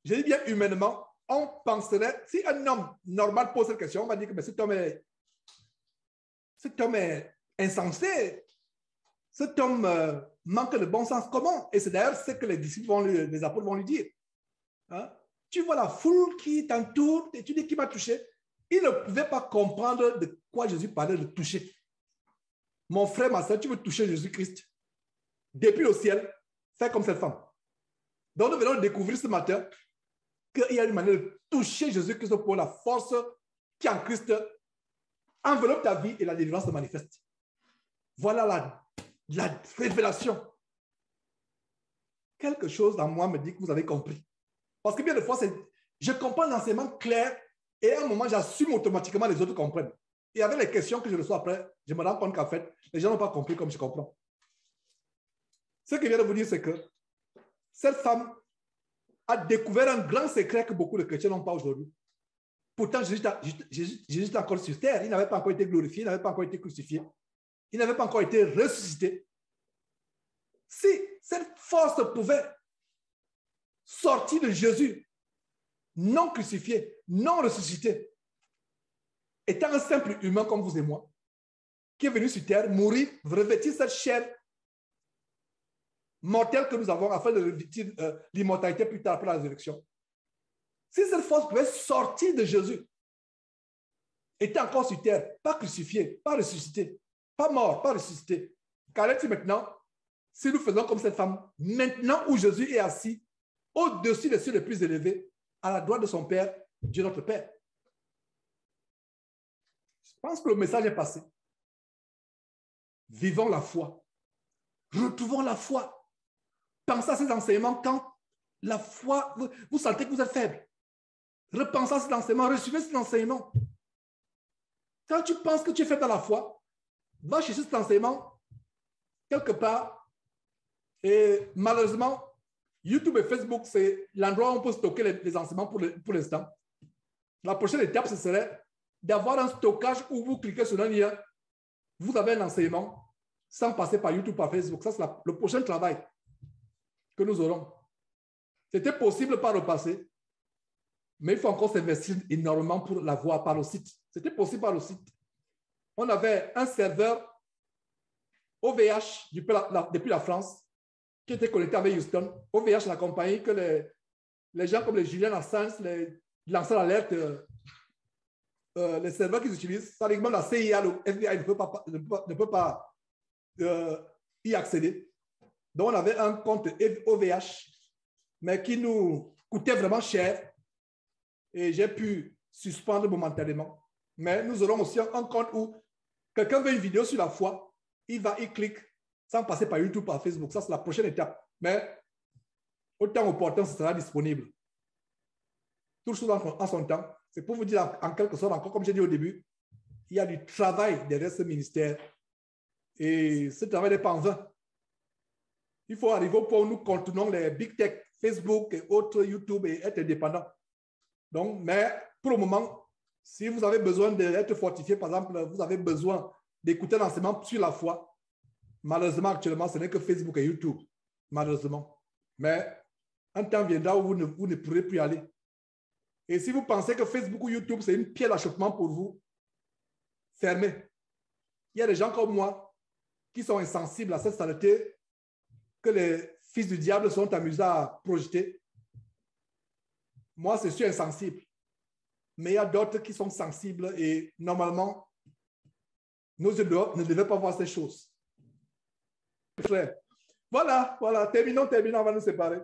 je dis bien humainement, on penserait, si un homme normal pose cette question, on va dire que cet homme est insensé, cet homme manque de bon sens. Comment? Et c'est d'ailleurs ce que les disciples, les apôtres vont lui dire. Hein? Tu vois la foule qui t'entoure et tu dis: qui m'a touché? Il ne pouvait pas comprendre de quoi Jésus parlait de toucher. Mon frère, ma soeur, tu veux toucher Jésus-Christ depuis le ciel, fais comme cette femme. Donc nous venons de découvrir ce matin qu'il y a une manière de toucher Jésus-Christ pour la force qui en Christ enveloppe ta vie et la délivrance se manifeste. Voilà la révélation. Quelque chose dans moi me dit que vous avez compris. Parce que bien des fois, je comprends l'enseignement clair et à un moment, j'assume automatiquement, les autres comprennent. Et avec les questions que je reçois après, je me rends compte qu'en fait, les gens n'ont pas compris comme je comprends. Ce que je viens de vous dire, c'est que cette femme a découvert un grand secret que beaucoup de chrétiens n'ont pas aujourd'hui. Pourtant, Jésus était encore sur terre. Il n'avait pas encore été glorifié, il n'avait pas encore été crucifié. Il n'avait pas encore été ressuscité. Si cette force pouvait sortir de Jésus, non crucifié, non ressuscité, étant un simple humain comme vous et moi, qui est venu sur terre, mourir, revêtir cette chair mortelle que nous avons afin de revêtir l'immortalité plus tard après la résurrection. Si cette force pouvait sortir de Jésus, étant encore sur terre, pas crucifié, pas ressuscité, pas mort, pas ressuscité, qu'allait-il maintenant si nous faisons comme cette femme, maintenant où Jésus est assis, au-dessus des cieux les plus élevés, à la droite de son Père, Dieu notre Père? Je pense que le message est passé. Vivons la foi. Retrouvons la foi. Pensez à ces enseignements quand la foi, vous sentez que vous êtes faible. Repensez à cet enseignement, recevez cet enseignement. Quand tu penses que tu es faible dans la foi, va chercher cet enseignement quelque part. Et malheureusement, YouTube et Facebook, c'est l'endroit où on peut stocker les enseignements pour l'instant. La prochaine étape, ce serait d'avoir un stockage où vous cliquez sur un lien, vous avez un enseignement sans passer par YouTube, par Facebook. Ça, c'est le prochain travail que nous aurons. C'était possible par le passé, mais il faut encore s'investir énormément pour l'avoir par le site. C'était possible par le site. On avait un serveur OVH depuis la France qui était connecté avec Houston. OVH, la compagnie que les gens comme les Julian Assange, les lanceurs d'alerte, les serveurs qu'ils utilisent, ça uniquement la CIA, le FBI ne peut pas y accéder. Donc, on avait un compte OVH, mais qui nous coûtait vraiment cher. Et j'ai pu suspendre momentanément. Mais nous aurons aussi un compte où quelqu'un veut une vidéo sur la foi, il clique sans passer par YouTube, par Facebook. Ça, c'est la prochaine étape. Mais au temps opportun, ce sera disponible. Toute chose en son temps. C'est pour vous dire en quelque sorte, encore comme j'ai dit au début, il y a du travail derrière ce ministère. Et ce travail n'est pas en vain. Il faut arriver au point où nous contenons les big tech, Facebook et autres, YouTube, et être indépendants. Donc, mais pour le moment, si vous avez besoin d'être fortifié, par exemple, vous avez besoin d'écouter l'enseignement sur la foi, malheureusement, actuellement, ce n'est que Facebook et YouTube, malheureusement. Mais un temps viendra où vous ne pourrez plus y aller. Et si vous pensez que Facebook ou YouTube, c'est une pierre d'achoppement pour vous, fermez. Il y a des gens comme moi qui sont insensibles à cette saleté que les fils du diable sont amusés à projeter. Moi, je suis insensible. Mais il y a d'autres qui sont sensibles et normalement, nos yeux ne devaient pas voir ces choses. Frère, voilà, terminons, on va nous séparer.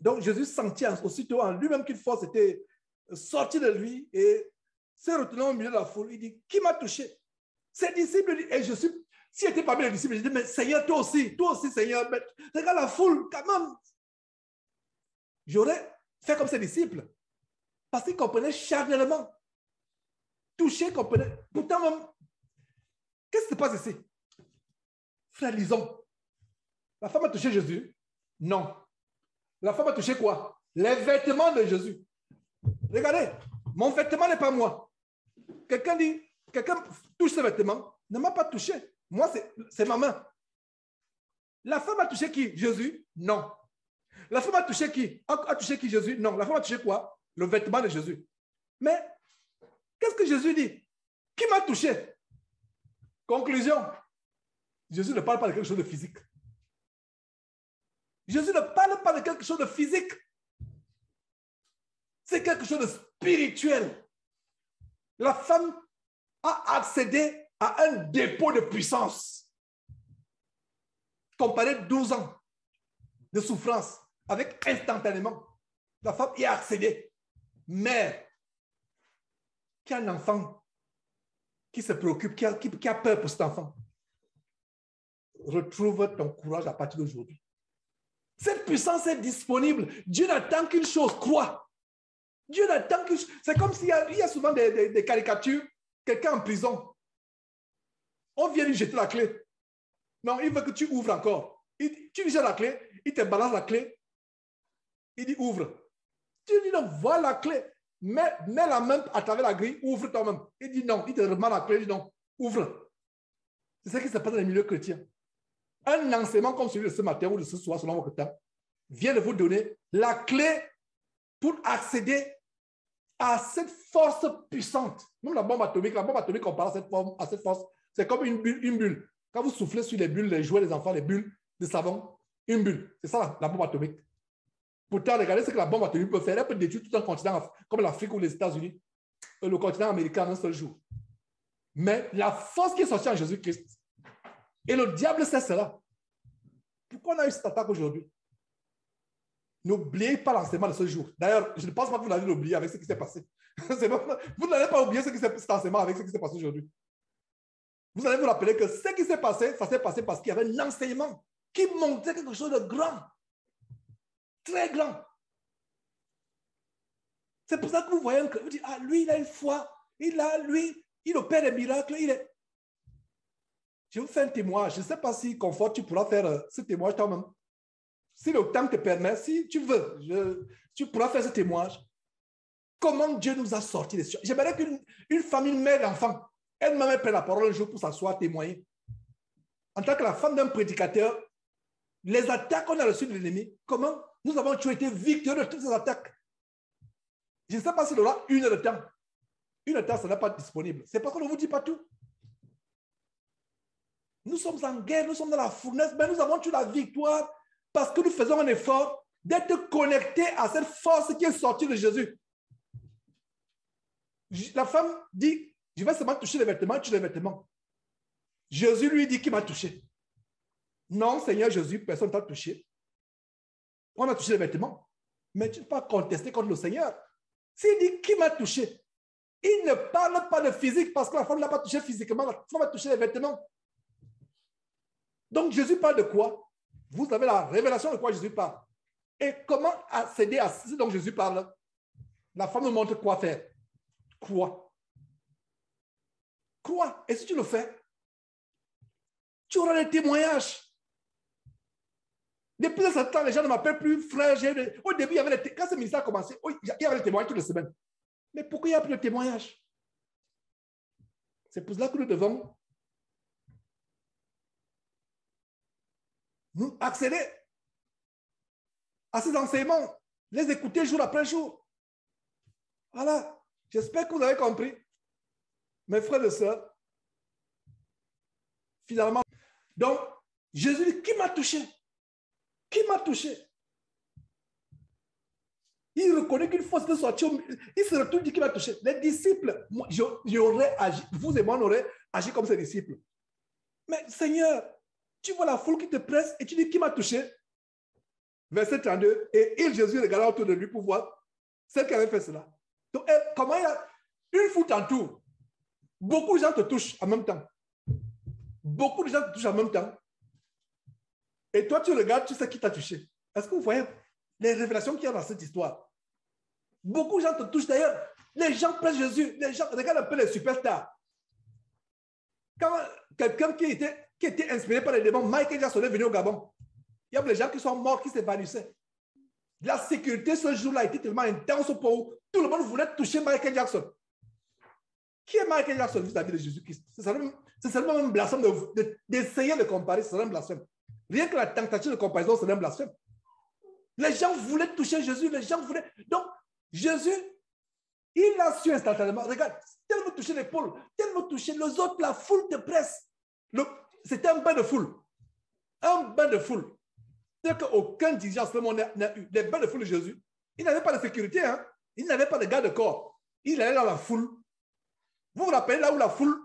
Donc, Jésus sentit aussitôt en lui-même qu'une force était sortie de lui et se retenant au milieu de la foule, il dit, qui m'a touché? Ses disciples disent, et je suis, s'il était parmi les disciples, je dis, mais Seigneur, toi aussi, Seigneur, regarde la foule, quand même. J'aurais fait comme ses disciples, parce qu'ils comprenaient charnellement. Touché, comprenaient. Pourtant, même, qu'est-ce qui se passe ici? Frère, lisons. La femme a touché Jésus? Non. La femme a touché quoi? Les vêtements de Jésus. Regardez, mon vêtement n'est pas moi. Quelqu'un touche ce vêtement, ne m'a pas touché. Moi, c'est ma main. La femme a touché qui? Jésus? Non. La femme a touché qui? A touché qui? Jésus? Non. La femme a touché quoi? Le vêtement de Jésus. Mais, qu'est-ce que Jésus dit? Qui m'a touché? Conclusion. Jésus ne parle pas de quelque chose de physique. Jésus ne parle pas de quelque chose de physique. C'est quelque chose de spirituel. La femme a accédé à un dépôt de puissance. Comparé 12 ans de souffrance avec instantanément. La femme y a accédé. Mère, qui a un enfant qui se préoccupe, qui a peur pour cet enfant, retrouve ton courage à partir d'aujourd'hui. Cette puissance est disponible. Dieu n'attend qu'une chose, crois. Dieu n'attend qu'une chose. C'est comme s'il y a souvent des caricatures, quelqu'un en prison. On vient lui jeter la clé. Non, il veut que tu ouvres encore. Tu lui jettes la clé, il te balance la clé. Il dit ouvre. Tu lui dis non, voilà la clé. Mets la main à travers la grille, ouvre toi-même. Il dit non, il te remet la clé, il dit non, ouvre. C'est ça qui se passe dans les milieux chrétiens. Un enseignement comme celui de ce matin ou de ce soir, selon votre temps, vient de vous donner la clé pour accéder à cette force puissante. Même la bombe atomique, on parle à cette force, c'est comme une bulle. Quand vous soufflez sur les bulles, les jouets des enfants, les bulles de savon, une bulle. C'est ça la bombe atomique. Pourtant, regardez ce que la bombe atomique peut faire. Elle peut détruire tout un continent comme l'Afrique ou les États-Unis, le continent américain en un seul jour. Mais la force qui est sortie en Jésus-Christ, et le diable sait cela. Pourquoi on a eu cette attaque aujourd'hui? N'oubliez pas l'enseignement de ce jour. D'ailleurs, je ne pense pas que vous allez l'oublier avec ce qui s'est passé. Vous n'allez pas oublier cet enseignement avec ce qui s'est passé aujourd'hui. Vous allez vous rappeler que ce qui s'est passé, ça s'est passé parce qu'il y avait un enseignement qui montrait quelque chose de grand. Très grand. C'est pour ça que vous voyez, vous dites, ah, lui, il a une foi. Il opère des miracles. je vous fais un témoignage. Je ne sais pas si Confort, tu pourras faire ce témoignage toi-même. Si le temps te permet, si tu veux, tu pourras faire ce témoignage. Comment Dieu nous a sortis des situations. J'aimerais qu'une famille, mère et enfant, elle-même prenne la parole un jour pour s'asseoir, témoigner. En tant que la femme d'un prédicateur, les attaques qu'on a reçues de l'ennemi, comment nous avons toujours été victorieux de toutes ces attaques. Je ne sais pas s'il y aura une heure de temps. Une heure de temps, ça n'est pas disponible. C'est parce qu'on ne vous dit pas tout. Nous sommes en guerre, nous sommes dans la fournaise, mais nous avons toujours la victoire parce que nous faisons un effort d'être connectés à cette force qui est sortie de Jésus. La femme dit, je vais seulement toucher les vêtements, toucher les vêtements. Jésus lui dit, qui m'a touché? Non, Seigneur Jésus, personne ne t'a touché. On a touché les vêtements. Mais tu ne peux pas contester contre le Seigneur. S'il dit, qui m'a touché? Il ne parle pas de physique parce que la femme ne l'a pas touché physiquement. La femme a touché les vêtements. Donc Jésus parle de quoi? Vous avez la révélation de quoi Jésus parle. Et comment accéder à ce dont Jésus parle? La femme nous montre quoi faire. Crois. Crois. Et si tu le fais, tu auras des témoignages. Depuis ce temps, les gens ne m'appellent plus frère. Au début, il y avait quand ce ministère a commencé, il y avait des témoignages toutes les semaines. Mais pourquoi il n'y a plus de témoignages? C'est pour cela que nous devons nous accéder à ces enseignements, les écouter jour après jour. Voilà. J'espère que vous avez compris. Mes frères et sœurs, finalement, donc, Jésus dit, qui m'a touché? Qui m'a touché? Il reconnaît qu'une fois de sortir, il se retourne, dit qui m'a touché. Les disciples, j'aurais agi, vous et moi, on aurait agi comme ces disciples. Mais Seigneur, tu vois la foule qui te presse et tu dis qui m'a touché? Verset 32, et Jésus regarda autour de lui pour voir celle qui avait fait cela. Donc, comment il a, une foule t'entoure. Beaucoup de gens te touchent en même temps. Beaucoup de gens te touchent en même temps. Et toi, tu regardes, tu sais qui t'a touché. Est-ce que vous voyez les révélations qu'il y a dans cette histoire? Beaucoup de gens te touchent d'ailleurs. Les gens prennent Jésus. Les gens, regarde un peu les superstars. Quand quelqu'un qui était inspiré par les démons, Michael Jackson est venu au Gabon. Il y a des gens qui sont morts, qui s'évanouissaient. La sécurité ce jour-là était tellement intense pour tout le monde voulait toucher Michael Jackson. Qui est Michael Jackson vis-à-vis de Jésus-Christ? C'est seulement un blasphème d'essayer de comparer, c'est un blasphème. Rien que la tentation de comparaison, c'est un blasphème. Les gens voulaient toucher Jésus, les gens voulaient. Donc, Jésus, il a su instantanément. Regarde, tel me touchait l'épaule, tel me touchait les autres, la foule de presse. C'était un bain de foule. Un bain de foule. C'est-à-dire qu'aucun dirigeant ce monde n'a eu des bains de foule de Jésus. Il n'avait pas de sécurité, hein? Il n'avait pas de garde de corps. Il allait dans la foule. Vous vous rappelez là où la foule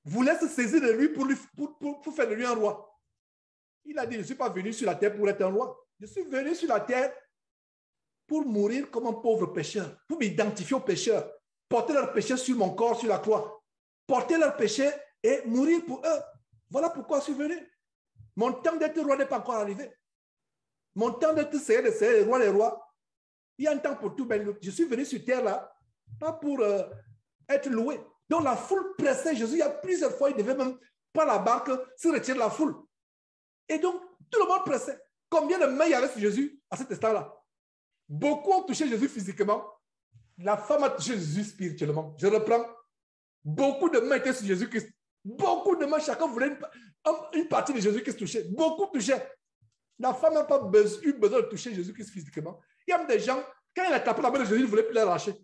voulait se saisir de lui pour faire de lui un roi. Il a dit, je ne suis pas venu sur la terre pour être un roi. Je suis venu sur la terre pour mourir comme un pauvre pécheur, pour m'identifier aux pécheurs, porter leurs péchés sur mon corps, sur la croix, porter leurs péchés et mourir pour eux. Voilà pourquoi je suis venu. Mon temps d'être roi n'est pas encore arrivé. Mon temps d'être le roi des rois, il y a un temps pour tout. Mais je suis venu sur terre là, pas pour être loué. Donc la foule pressait Jésus. Il y a plusieurs fois, il devait même par la barque se retirer de la foule. Et donc, tout le monde pressait. Combien de mains il y avait sur Jésus à cet instant-là? Beaucoup ont touché Jésus physiquement. La femme a touché Jésus spirituellement. Je reprends. Beaucoup de mains étaient sur Jésus-Christ. Beaucoup de mains, chacun voulait une partie de Jésus-Christ toucher. Beaucoup touchaient. La femme n'a pas eu besoin de toucher Jésus-Christ physiquement. Il y a même des gens, quand il a tapé la main de Jésus, il ne voulait plus la lâcher.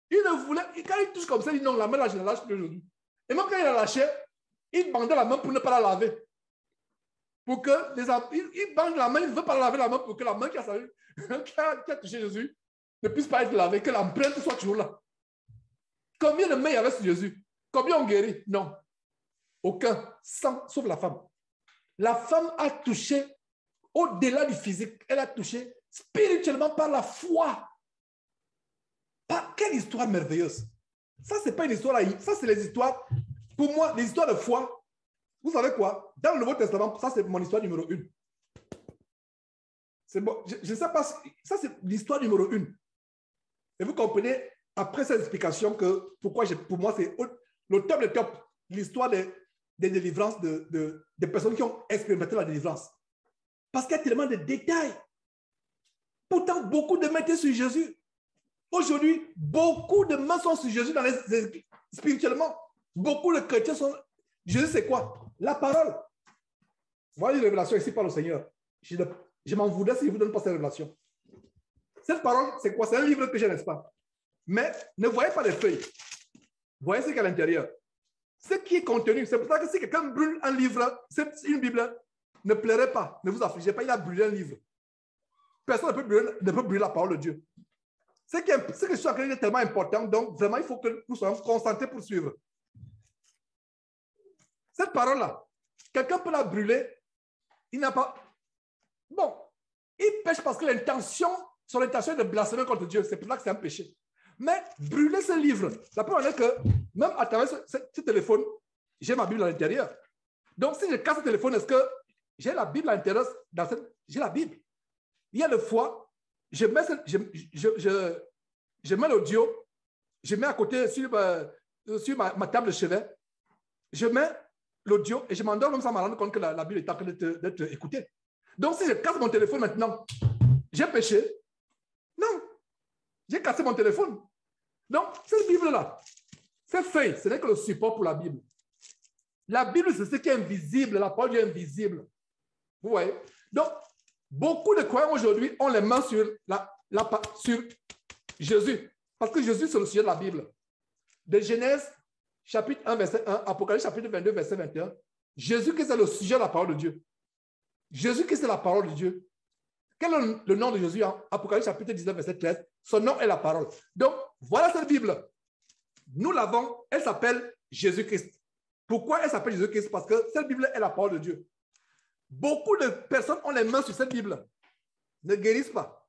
Il ne voulait, quand il touche comme ça, il dit non, la main là, je ne la lâche plus aujourd'hui. Et même quand il la lâché, il bandait la main pour ne pas la laver. Pour que il bande la main, il ne veut pas laver la main pour que la main qui a touché Jésus ne puisse pas être lavée, que l'empreinte soit toujours là. Combien de mains il y avait sur Jésus? Combien ont guéri? Non. Aucun. Sauf la femme. La femme a touché au-delà du physique. Elle a touché spirituellement par la foi. Quelle histoire merveilleuse. Ça, ce n'est pas une histoire. Ça, c'est les histoires. Pour moi, les histoires de foi. Vous savez quoi? Dans le Nouveau Testament, ça, c'est mon histoire numéro 1. C'est bon. Je ne sais pas. Ça, c'est l'histoire numéro 1. Et vous comprenez, après cette explication, que pour moi, c'est le top de top. L'histoire des délivrances des personnes qui ont expérimenté la délivrance. Parce qu'il y a tellement de détails. Pourtant, beaucoup de mains étaient sur Jésus. Aujourd'hui, beaucoup de mains sont sur Jésus spirituellement. Beaucoup de chrétiens sont... Jésus, c'est quoi? La parole. Voilà une révélation ici par le Seigneur. Je m'en voudrais s'il ne vous donne pas cette révélation. Cette parole, c'est quoi? C'est un livre que j'ai, n'est-ce pas? Mais ne voyez pas les feuilles. Voyez ce qu'il y a à l'intérieur. Ce qui est contenu, c'est pour ça que si quelqu'un brûle un livre, une Bible, ne pleurez pas, ne vous affligez pas, il a brûlé un livre. Personne ne peut brûler la parole de Dieu. Ce que je suis en train de dire est tellement important, donc vraiment, il faut que nous soyons concentrés pour suivre. Cette parole-là, quelqu'un peut la brûler, il n'a pas... Bon, il pêche parce que son intention est de blasphémer contre Dieu, c'est pour ça que c'est un péché. Mais brûler ce livre, la preuve est que même à travers ce téléphone, j'ai ma Bible à l'intérieur. Donc, si je casse le téléphone, est-ce que j'ai la Bible à l'intérieur? J'ai la Bible. Il y a des fois, je mets l'audio, je mets à côté sur ma table de chevet, je mets l'audio et je m'endors même sans me rendre compte que la Bible est en train d'être écoutée. Donc, si je casse mon téléphone maintenant, j'ai péché? Non. J'ai cassé mon téléphone. Donc, cette Bible-là, cette feuille, ce n'est que le support pour la Bible. La Bible, c'est ce qui est invisible. La parole de Dieu est invisible. Vous voyez? Donc, beaucoup de croyants aujourd'hui ont les mains sur Jésus. Parce que Jésus, c'est le sujet de la Bible. De Genèse, chapitre 1, verset 1, Apocalypse, chapitre 22, verset 21. Jésus-Christ est le sujet de la parole de Dieu. Jésus-Christ est la parole de Dieu. Quel est le nom de Jésus en Apocalypse, chapitre 19, verset 13? Son nom est la parole. Donc, voilà cette Bible. Nous l'avons, elle s'appelle Jésus-Christ. Pourquoi elle s'appelle Jésus-Christ? Parce que cette Bible est la parole de Dieu. Beaucoup de personnes ont les mains sur cette Bible, ne guérissent pas.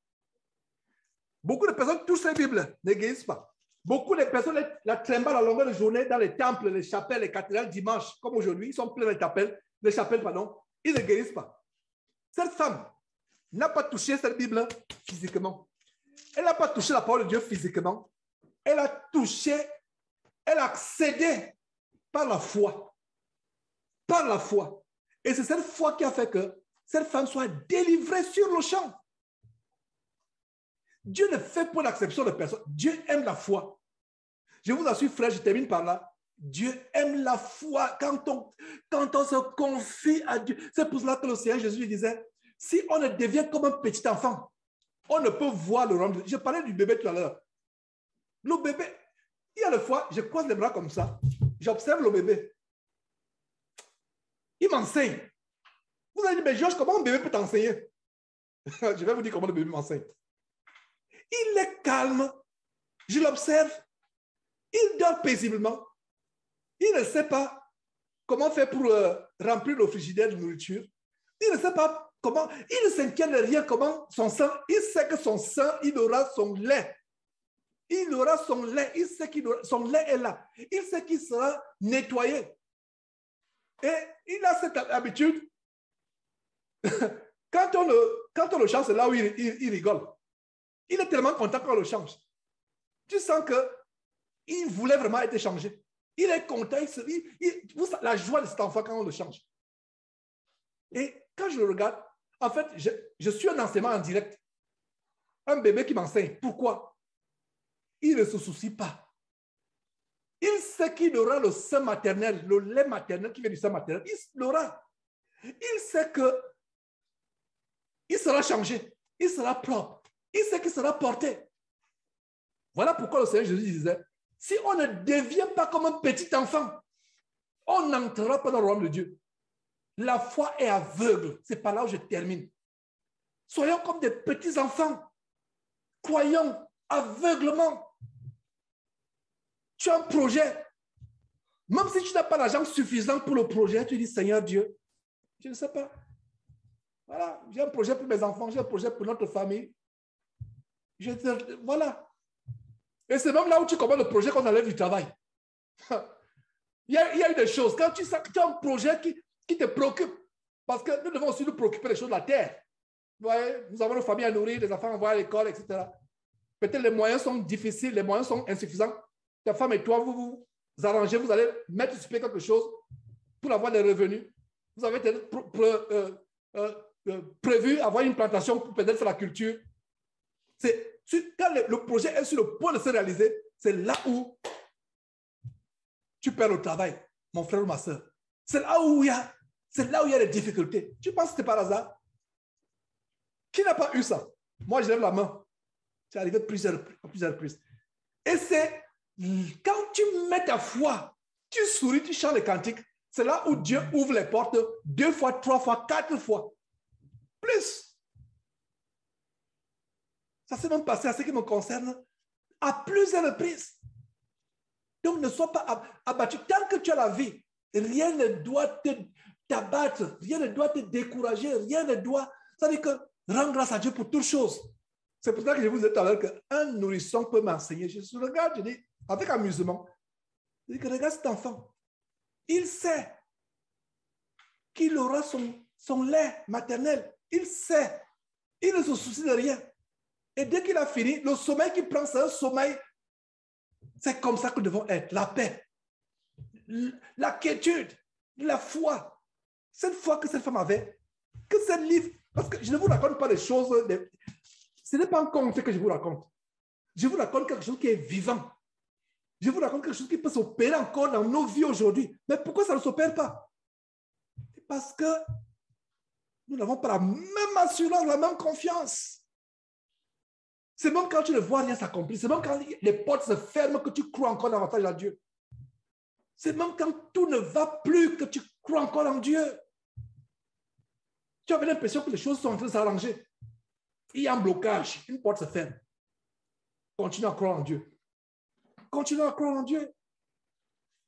Beaucoup de personnes touchent cette Bible, ne guérissent pas. Beaucoup de personnes la trimballent à longueur de journée dans les temples, les chapelles, les cathédrales dimanche, comme aujourd'hui, ils sont pleins de chapelles, ils ne guérissent pas. Cette femme n'a pas touché cette Bible physiquement. Elle n'a pas touché la parole de Dieu physiquement. Elle a touché, elle a accédé par la foi. Par la foi. Et c'est cette foi qui a fait que cette femme soit délivrée sur le champ. Dieu ne fait pas l'exception de personne. Dieu aime la foi. Je vous assure, frère, je termine par là. Dieu aime la foi quand on se confie à Dieu. C'est pour cela que le Seigneur Jésus lui disait, si on ne devient comme un petit enfant, on ne peut voir le royaume de Dieu. Je parlais du bébé tout à l'heure. Le bébé, il y a des fois, je croise les bras comme ça, j'observe le bébé. Il m'enseigne. Vous allez dire, mais Georges, comment un bébé peut t'enseigner? Je vais vous dire comment le bébé m'enseigne. Il est calme. Je l'observe. Il dort paisiblement. Il ne sait pas comment faire pour remplir le frigidaire de nourriture. Il ne sait pas comment. Il ne s'inquiète de rien comment son sang. Il sait que son sang, il aura son lait. Il aura son lait. Il sait que son lait est là. Il sait qu'il sera nettoyé. Et il a cette habitude. Quand on le change, c'est là où il rigole. Il est tellement content quand on le change. Tu sens qu'il voulait vraiment être changé. Il est content. La joie de cet enfant quand on le change. Et quand je le regarde, en fait, je suis un enseignement en direct. Un bébé qui m'enseigne. Pourquoi? Il ne se soucie pas. Il sait qu'il aura le sein maternel, le lait maternel qui vient du sein maternel. Il l'aura. Il sait qu'il sera changé. Il sera propre. Il sait qu'il sera porté. Voilà pourquoi le Seigneur Jésus disait, si on ne devient pas comme un petit enfant, on n'entrera pas dans le royaume de Dieu. La foi est aveugle. C'est par là où je termine. Soyons comme des petits enfants. Croyons aveuglement. Tu as un projet. Même si tu n'as pas l'argent suffisant pour le projet, tu dis, Seigneur Dieu, je ne sais pas. Voilà, j'ai un projet pour mes enfants, j'ai un projet pour notre famille. Voilà. Et c'est même là où tu commences le projet qu'on enlève du travail. il y a eu des choses. Quand tu as un projet qui te préoccupe, parce que nous devons aussi nous préoccuper des choses de la terre. Vous voyez, nous avons nos familles à nourrir, des enfants à envoyer à l'école, etc. Peut-être les moyens sont difficiles, les moyens sont insuffisants. Ta femme et toi, vous arrangez, vous allez mettre sur pied quelque chose. pour avoir des revenus. Vous avez prévu avoir une plantation pour peut-être faire la culture. Quand le projet est sur le point de se réaliser, c'est là où tu perds le travail, mon frère ou ma soeur. C'est là où il y a des difficultés. Tu penses que c'est par hasard? Qui n'a pas eu ça? Moi, je lève la main. C'est arrivé plusieurs reprises. Et c'est quand tu mets ta foi, tu souris, tu chantes les cantiques, c'est là où Dieu ouvre les portes 2 fois, 3 fois, 4 fois. Plus. Ça s'est même passé à ce qui me concerne à plusieurs reprises. Donc, ne sois pas abattu. Tant que tu as la vie, rien ne doit t'abattre, rien ne doit te décourager, rien ne doit... Ça veut dire que rends grâce à Dieu pour toutes choses. C'est pour ça que je vous ai dit tout à l'heure qu'un nourrisson peut m'enseigner. Je regarde, je dis, avec amusement, je dis que regarde cet enfant. Il sait qu'il aura son lait maternel. Il sait. Il ne se soucie de rien. Et dès qu'il a fini, le sommeil qu'il prend, c'est un sommeil. C'est comme ça que nous devons être. La paix, la quiétude, la foi. Cette foi que cette femme avait, que ce livre, parce que je ne vous raconte pas des choses, ce n'est pas un conte que je vous raconte. Je vous raconte quelque chose qui est vivant. Je vous raconte quelque chose qui peut s'opérer encore dans nos vies aujourd'hui. Mais pourquoi ça ne s'opère pas? Parce que nous n'avons pas la même assurance, la même confiance. C'est même quand tu ne vois rien s'accomplir. C'est même quand les portes se ferment que tu crois encore davantage à Dieu. C'est même quand tout ne va plus que tu crois encore en Dieu. Tu avais l'impression que les choses sont en train de s'arranger. Il y a un blocage. Une porte se ferme. Continue à croire en Dieu. Continue à croire en Dieu.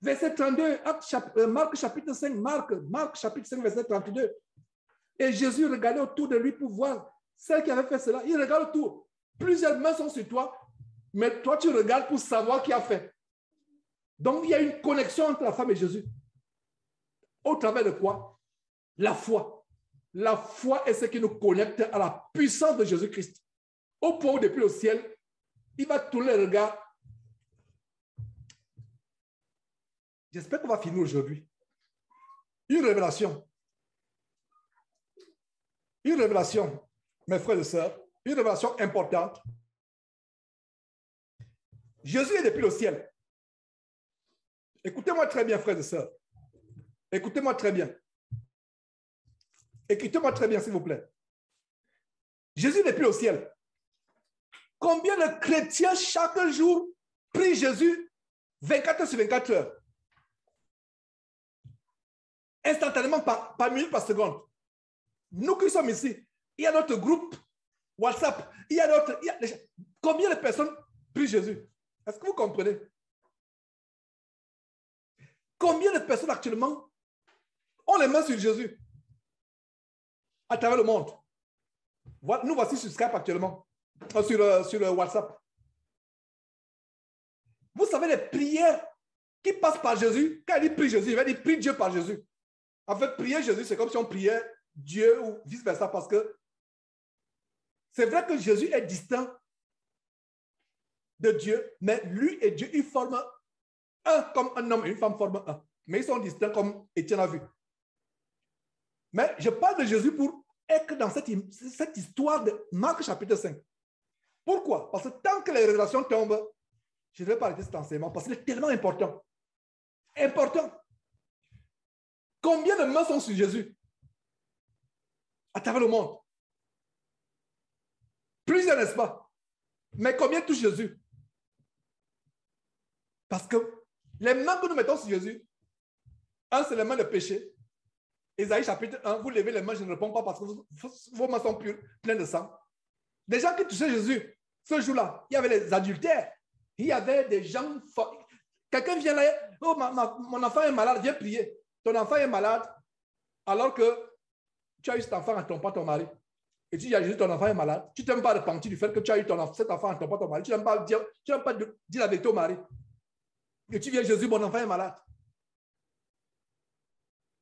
Verset 32, Marc chapitre 5, Marc chapitre 5, verset 32. Et Jésus regardait autour de lui pour voir celle qui avait fait cela. Il regarde autour. Plusieurs mains sont sur toi, mais toi, tu regardes pour savoir qui a fait. Donc, il y a une connexion entre la femme et Jésus. Au travers de quoi? La foi. La foi est ce qui nous connecte à la puissance de Jésus-Christ. Au point où, depuis le ciel, il va tourner le regard. J'espère qu'on va finir aujourd'hui. Une révélation. Une révélation, mes frères et sœurs. Une révélation importante. Jésus est depuis le ciel. Écoutez-moi très bien, frères et sœurs. Écoutez-moi très bien. Écoutez-moi très bien, s'il vous plaît. Jésus est depuis le ciel. Combien de chrétiens chaque jour prient Jésus 24 heures sur 24 heures? Instantanément, par minute, par seconde. Nous qui sommes ici, il y a notre groupe WhatsApp, il y a d'autres. Combien de personnes prient Jésus? Est-ce que vous comprenez? Combien de personnes actuellement ont les mains sur Jésus à travers le monde? Nous voici sur Skype actuellement, sur WhatsApp. Vous savez les prières qui passent par Jésus. Quand il dit prie Jésus, il va dire prie Dieu par Jésus. En fait, prier Jésus, c'est comme si on priait Dieu ou vice-versa, parce que c'est vrai que Jésus est distinct de Dieu, mais lui et Dieu, ils forment un, comme un homme et une femme forment un. Mais ils sont distincts comme Étienne a vu. Mais je parle de Jésus pour être dans cette histoire de Marc chapitre 5. Pourquoi? Parce que tant que les révélations tombent, je ne vais pas arrêter cet enseignement parce qu'il est tellement important. Important. Combien de mains sont sur Jésus à travers le monde? Plusieurs, n'est-ce pas? Mais combien touchent Jésus? Parce que les mains que nous mettons sur Jésus, un, c'est les mains de péché. Ésaïe chapitre 1, vous levez les mains, je ne réponds pas parce que vos mains sont pures, pleines de sang. Des gens qui touchaient Jésus, ce jour-là, il y avait les adultères, il y avait des gens forts. Quelqu'un vient là, oh, mon enfant est malade, viens prier. Ton enfant est malade, alors que tu as eu cet enfant en trompant ton mari. Et tu dis à Jésus, ton enfant est malade. Tu ne t'aimes pas repentir du fait que tu as eu cet enfant en trompant ton mari. Tu n'aimes pas dire la vérité au mari. Et tu viens, Jésus, mon enfant est malade.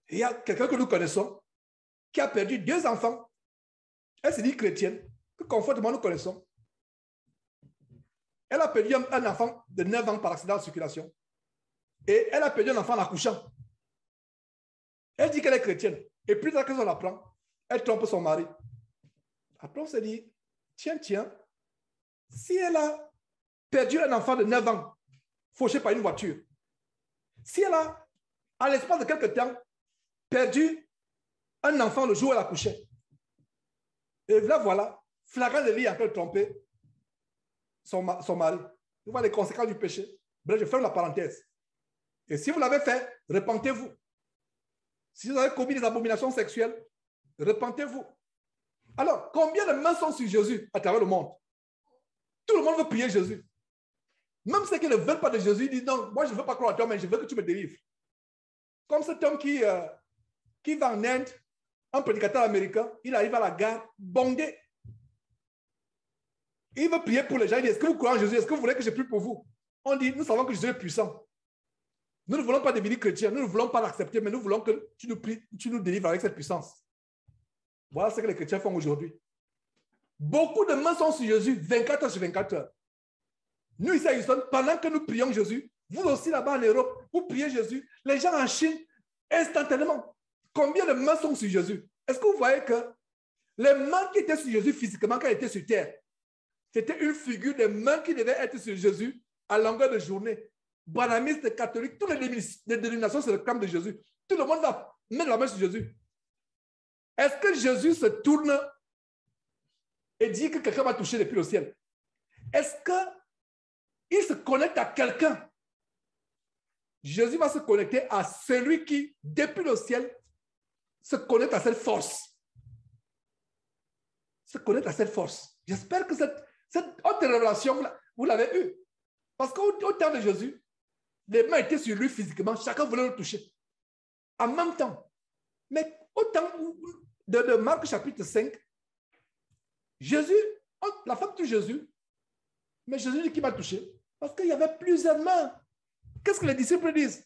Et il y a quelqu'un que nous connaissons qui a perdu 2 enfants. Elle se dit chrétienne, que confortablement nous connaissons. Elle a perdu un enfant de 9 ans par accident de circulation. Et elle a perdu un enfant en accouchant. Elle dit qu'elle est chrétienne. Et plus tard qu'on l'apprend, elle trompe son mari. Après, on se dit, tiens, si elle a perdu un enfant de 9 ans, fauché par une voiture, si elle a, à l'espace de quelques temps, perdu un enfant le jour où elle accouchait, et là, voilà, flagrant de lit en train de tromper son mari. Vous voyez les conséquences du péché. Bref, je ferme la parenthèse. Et si vous l'avez fait, repentez-vous. Si vous avez commis des abominations sexuelles, repentez-vous. Alors, combien de mains sont sur Jésus à travers le monde? Tout le monde veut prier Jésus. Même ceux qui ne veulent pas de Jésus, ils disent non, moi je ne veux pas croire à toi, mais je veux que tu me délivres. Comme cet homme qui va en Inde, un prédicateur américain, il arrive à la gare bondé. Il veut prier pour les gens. Il dit, est-ce que vous croyez en Jésus? Est-ce que vous voulez que je prie pour vous? On dit, nous savons que Jésus est puissant. Nous ne voulons pas devenir chrétiens. Nous ne voulons pas l'accepter, mais nous voulons que tu nous délivres avec cette puissance. Voilà ce que les chrétiens font aujourd'hui. Beaucoup de mains sont sur Jésus, 24 heures sur 24 heures. Nous, ici à Houston, pendant que nous prions Jésus, vous aussi là-bas en Europe, vous priez Jésus, les gens en Chine, instantanément. Combien de mains sont sur Jésus? Est-ce que vous voyez que les mains qui étaient sur Jésus physiquement quand il était sur terre, c'était une figure des mains qui devaient être sur Jésus à longueur de journée. Branhamistes, catholiques, toutes les dénominations sur le camp de Jésus. Tout le monde va mettre la main sur Jésus. Est-ce que Jésus se tourne et dit que quelqu'un va toucher depuis le ciel? Est-ce qu'il se connecte à quelqu'un? Jésus va se connecter à celui qui, depuis le ciel, se connecte à cette force. Se connecte à cette force. J'espère que cette haute révélation, vous l'avez eue. Parce qu'au temps de Jésus, les mains étaient sur lui physiquement, chacun voulait le toucher. En même temps. Mais au temps de Marc chapitre 5, Jésus, la femme touche Jésus, mais Jésus dit qui m'a touché? Parce qu'il y avait plusieurs mains. Qu'est-ce que les disciples disent?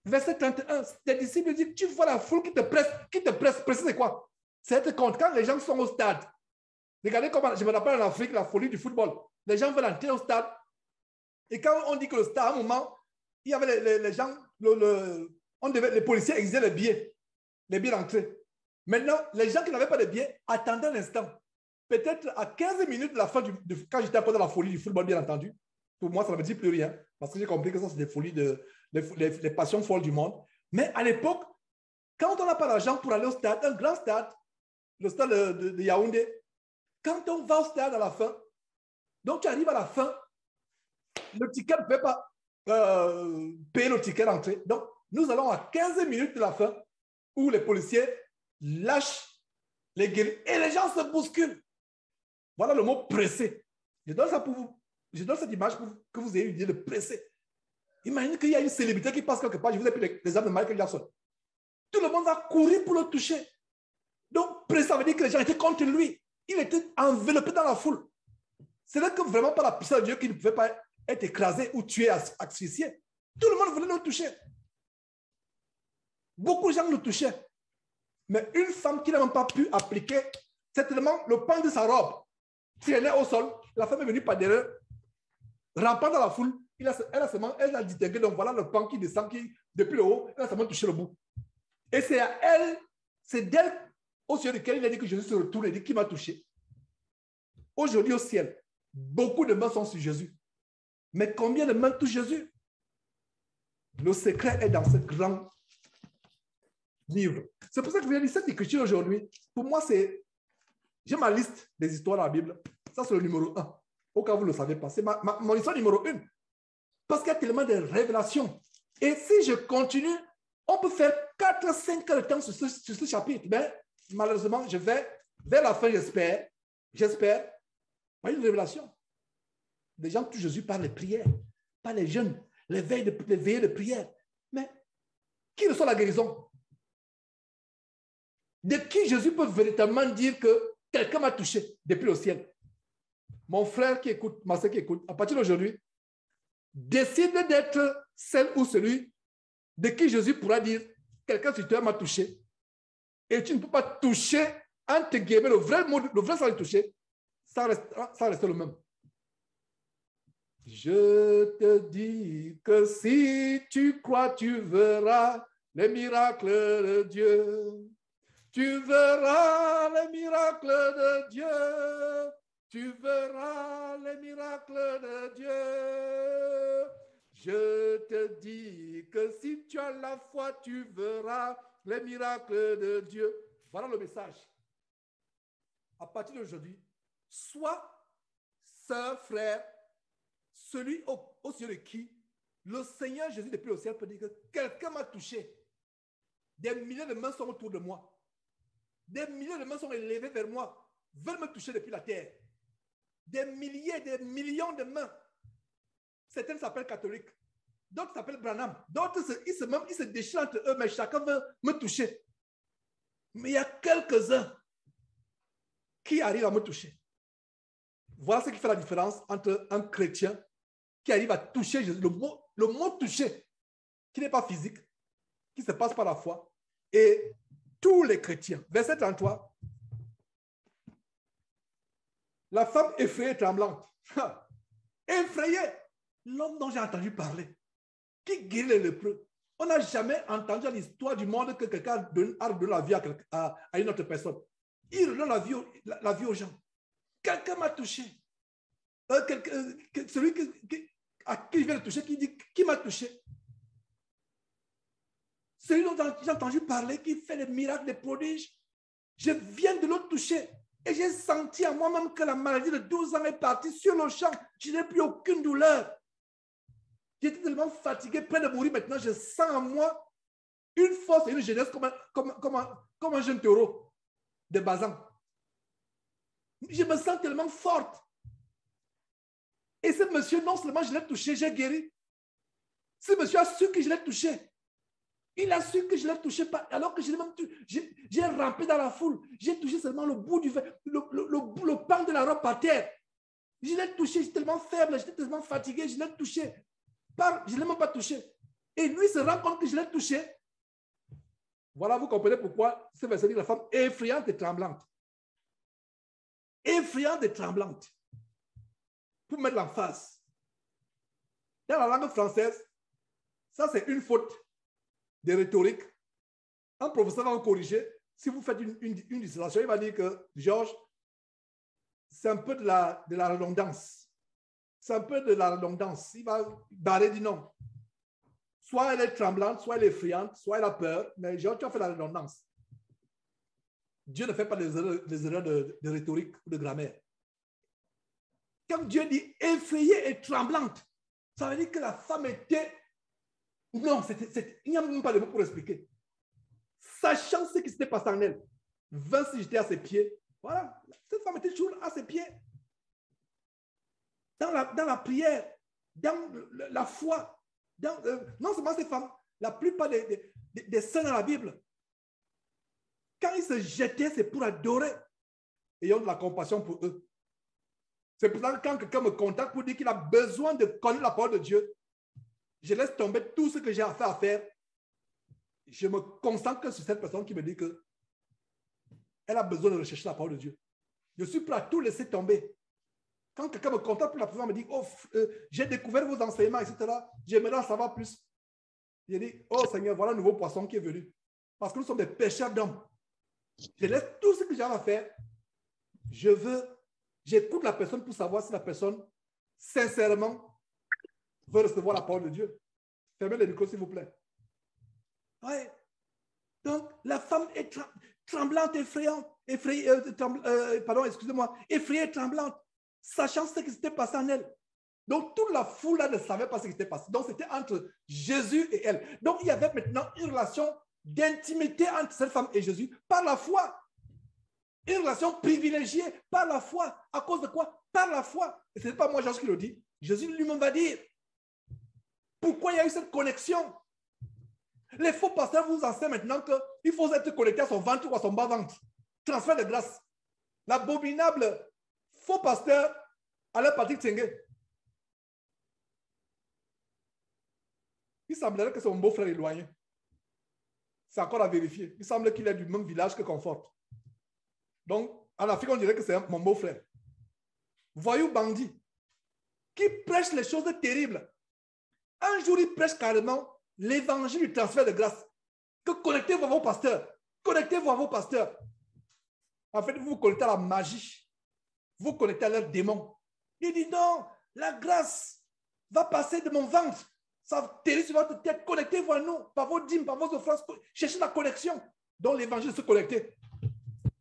Verset 31, les disciples disent, tu vois la foule qui te presse, presser c'est quoi? C'est être contre. Quand les gens sont au stade, regardez comment, je me rappelle en Afrique, la folie du football. Les gens veulent entrer au stade. Et quand on dit que le stade, à un moment, il y avait les gens, les policiers exigeaient les billets d'entrée. Maintenant, les gens qui n'avaient pas de billets attendaient un instant. Peut-être à 15 minutes de la fin, quand j'étais pendant la folie du football, bien entendu, pour moi, ça ne me dit plus rien, parce que j'ai compris que ça, c'est des folies, les passions folles du monde. Mais à l'époque, quand on n'a pas d'argent pour aller au stade, un grand stade, le stade de Yaoundé, quand on va au stade à la fin, donc tu arrives à la fin, le ticket ne peut pas payer le ticket d'entrée. Donc, nous allons à 15 minutes de la fin où les policiers lâchent les guerriers et les gens se bousculent. Voilà le mot pressé. Je donne ça pour vous. Je donne cette image pour que vous ayez une idée de pressé. Imaginez qu'il y a une célébrité qui passe quelque part. Je vous ai pris l'exemple de Michael Jackson. Tout le monde va courir pour le toucher. Donc, pressé, ça veut dire que les gens étaient contre lui. Il était enveloppé dans la foule. C'est là que vraiment par la puissance de Dieu qu'il ne pouvait pas être écrasé ou tué, asphyxié. Tout le monde voulait le toucher. Beaucoup de gens le touchaient. Mais une femme qui n'a même pas pu appliquer, c'est tellement le pan de sa robe. Si elle est au sol, la femme est venue par derrière, rampant dans la foule, elle a distingué, donc voilà le pan qui descend, depuis le haut, elle a seulement touché le bout. Et c'est à elle, c'est d'elle au ciel duquel il a dit que Jésus se retourne et dit qui m'a touché. Aujourd'hui au ciel, beaucoup de mains sont sur Jésus. Mais combien de mains touchent Jésus? Le secret est dans ce grand livre. C'est pour ça que je vous ai dit cette écriture aujourd'hui. Pour moi, j'ai ma liste des histoires dans la Bible. Ça, c'est le numéro 1. Au cas où vous ne le savez pas. C'est mon histoire numéro 1. Parce qu'il y a tellement de révélations. Et si je continue, on peut faire 4-5 heures de temps sur ce chapitre. Mais malheureusement, je vais vers la fin, j'espère, par une révélation. Les gens touchent Jésus par les prières, par les jeûnes, les veillées de prière. Mais qui reçoit la guérison? De qui Jésus peut véritablement dire que quelqu'un m'a touché depuis le ciel? Mon frère qui écoute, ma soeur qui écoute, à partir d'aujourd'hui, décide d'être celle ou celui de qui Jésus pourra dire quelqu'un sur toi m'a touché. Et tu ne peux pas toucher, entre guillemets, le vrai sans le toucher, ça reste le même. Je te dis que si tu crois, tu verras les miracles de Dieu. Tu verras les miracles de Dieu. Tu verras les miracles de Dieu. Je te dis que si tu as la foi, tu verras les miracles de Dieu. Voilà le message. À partir d'aujourd'hui, sois, sœur, frère, celui au ciel de qui le Seigneur Jésus depuis le ciel peut dire que quelqu'un m'a touché. Des milliers de mains sont autour de moi. Des milliers de mains sont élevées vers moi, veulent me toucher depuis la terre. Des milliers, des millions de mains. Certaines s'appellent catholiques, d'autres s'appellent Branham, d'autres ils se déchirent entre eux, mais chacun veut me toucher. Mais il y a quelques-uns qui arrivent à me toucher. Voilà ce qui fait la différence entre un chrétien qui arrive à toucher Jésus. Le mot toucher, qui n'est pas physique, qui se passe par la foi, et tous les chrétiens. Verset 33. La femme effrayée et tremblante. Effrayée. L'homme dont j'ai entendu parler, qui guérit les lépreux. On n'a jamais entendu dans l'histoire du monde que quelqu'un a donné la vie à une autre personne. Il donne la vie aux gens. Quelqu'un m'a touché. Celui à qui je viens de toucher, qui dit qui m'a touché. Celui dont j'ai entendu parler, qui fait les miracles, les prodiges. Je viens de le toucher. Et j'ai senti à moi-même que la maladie de 12 ans est partie sur le champ. Je n'ai plus aucune douleur. J'étais tellement fatigué, près de mourir. Maintenant, je sens en moi une force et une jeunesse comme un jeune taureau de Bazan. Je me sens tellement forte. Et ce monsieur, non seulement je l'ai touché, j'ai guéri. Ce monsieur a su que je l'ai touché. Il a su que je l'ai touché, alors que j'ai rampé dans la foule. J'ai touché seulement le bout le pan de la robe par terre. Je l'ai touché, j'étais tellement faible, j'étais tellement fatigué, je l'ai touché. Je ne l'ai même pas touché. Et lui se rend compte que je l'ai touché. Voilà, vous comprenez pourquoi ce verset dit la femme effrayante et tremblante. Effrayante et tremblante. Pour mettre l'emphase. Dans la langue française, ça c'est une faute de rhétorique. Un professeur va vous corriger. Si vous faites une distillation, il va dire que Georges, c'est un peu de la redondance. C'est un peu de la redondance. Il va barrer du nom. Soit elle est tremblante, soit elle est effrayante, soit elle a peur. Mais Georges, tu as fait la redondance. Dieu ne fait pas des erreurs de rhétorique ou de grammaire. Quand Dieu dit effrayée et tremblante, ça veut dire que la femme était... Non, il n'y a même pas de mots pour expliquer. Sachant ce qui s'était passé en elle, vint si j'étais à ses pieds. Voilà, cette femme était toujours à ses pieds. Dans la prière, dans la foi. Non seulement ces femmes, la plupart des saints dans la Bible, quand ils se jetaient, c'est pour adorer. Ayons de la compassion pour eux. C'est pour ça que quand quelqu'un me contacte pour dire qu'il a besoin de connaître la parole de Dieu, je laisse tomber tout ce que j'ai à faire. Je me concentre sur cette personne qui me dit qu'elle a besoin de rechercher la parole de Dieu. Je suis prêt à tout laisser tomber. Quand quelqu'un me contacte pour la personne me dit, oh, j'ai découvert vos enseignements, etc., j'aimerais en savoir plus. Je dis, oh Seigneur, voilà un nouveau poisson qui est venu. Parce que nous sommes des pécheurs d'hommes. Je laisse tout ce que j'ai à faire. J'écoute la personne pour savoir si la personne, sincèrement, veut recevoir la parole de Dieu. Fermez les micros, s'il vous plaît. Ouais. Donc, la femme est tremblante, effrayante, effrayée et tremblante, sachant ce qui s'était passé en elle. Donc, toute la foule là ne savait pas ce qui s'était passé. Donc, c'était entre Jésus et elle. Donc, il y avait maintenant une relation d'intimité entre cette femme et Jésus par la foi. Une relation privilégiée par la foi. À cause de quoi? Par la foi. Et ce n'est pas moi, Jean, qui le dit. Jésus lui-même va dire. Pourquoi il y a eu cette connexion? Les faux pasteurs vous enseignent maintenant qu'il faut être connecté à son ventre ou à son bas-ventre. Transfert de grâce. L'abominable faux pasteur Alain Patrick Tsengue. Il semblerait que c'est mon beau-frère éloigné. C'est encore à vérifier. Il semble qu'il est du même village que Confort. Donc, en Afrique, on dirait que c'est mon beau-frère. Voyou bandit, qui prêche les choses terribles. Un jour, il prêche carrément l'évangile du transfert de grâce. que connectez-vous à vos pasteurs. Connectez-vous à vos pasteurs. En fait, vous vous connectez à la magie. Vous vous connectez à leurs démons. Il dit non, la grâce va passer de mon ventre. Ça va atterrir sur votre tête. Connectez-vous à nous par vos dîmes, par vos offrances. Cherchez la connexion dont l'évangile se connecter.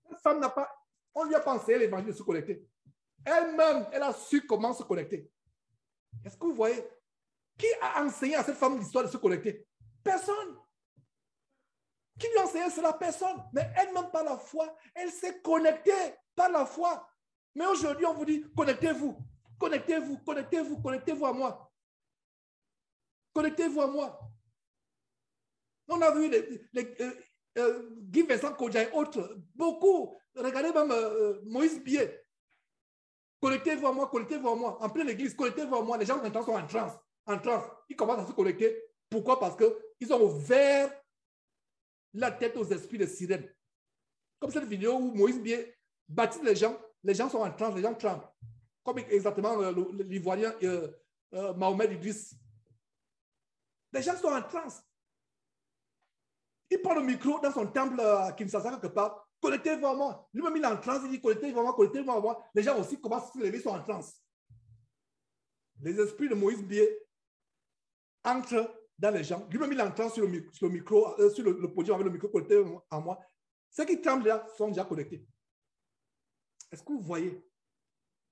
Cette femme n'a pas, on ne lui a pas enseigné l'évangile de se connecter. Elle-même, elle a su comment se connecter. Est-ce que vous voyez? Qui a enseigné à cette femme l'histoire de se connecter? Personne. Qui lui a enseigné cela? Personne. Mais elle-même, par la foi, elle s'est connectée par la foi. Mais aujourd'hui, on vous dit, connectez-vous, connectez-vous, connectez-vous, connectez-vous à moi. Connectez-vous à moi. On a vu Guy Vincent Kodja et autres, beaucoup. Regardez même Moïse Bié. Connectez-vous à moi, connectez-vous à moi. En pleine église, connectez-vous à moi. Les gens maintenant sont en transe. En transe. Ils commencent à se connecter. Pourquoi? Parce qu'ils ont ouvert la tête aux esprits de sirène. Comme cette vidéo où Moïse Bié baptise les gens sont en transe, les gens tremblent. Comme exactement l'Ivoirien Mahomet Idriss. Les gens sont en transe. Il prend le micro dans son temple à Kinshasa quelque part. Connectez-vous à moi. Lui-même, il est en transe, il dit connectez-vous à moi, connectez-vous à moi. Les gens aussi commencent à se lever, sont en transe. Les esprits de Moïse Bié entrent dans les gens. Lui-même, il est en transe sur le micro, sur le podium avec le micro, connectez-vous à moi. Ceux qui tremblent là sont déjà connectés. Est-ce que vous voyez?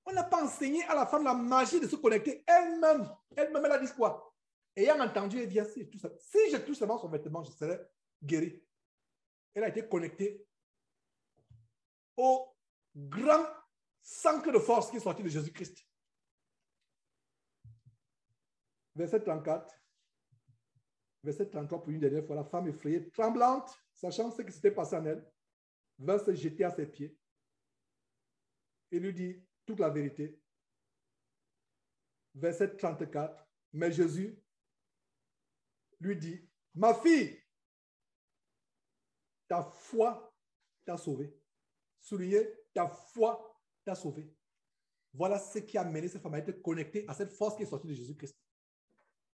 On n'a pas enseigné à la femme la magie de se connecter. Elle-même, elle a dit quoi? Ayant entendu, elle dit, si je touche seulement son vêtement, je serai guéri. Elle a été connectée au grand centre de force qui est sorti de Jésus-Christ. Verset 34. Verset 33 pour une dernière fois. La femme effrayée, tremblante, sachant ce qui s'était passé en elle, vint se jeter à ses pieds et lui dit toute la vérité. Verset 34. Mais Jésus lui dit, ma fille, ta foi t'a sauvée. Soulignez, ta foi t'a sauvée. Voilà ce qui a mené cette femme à être connectée à cette force qui est sortie de Jésus-Christ.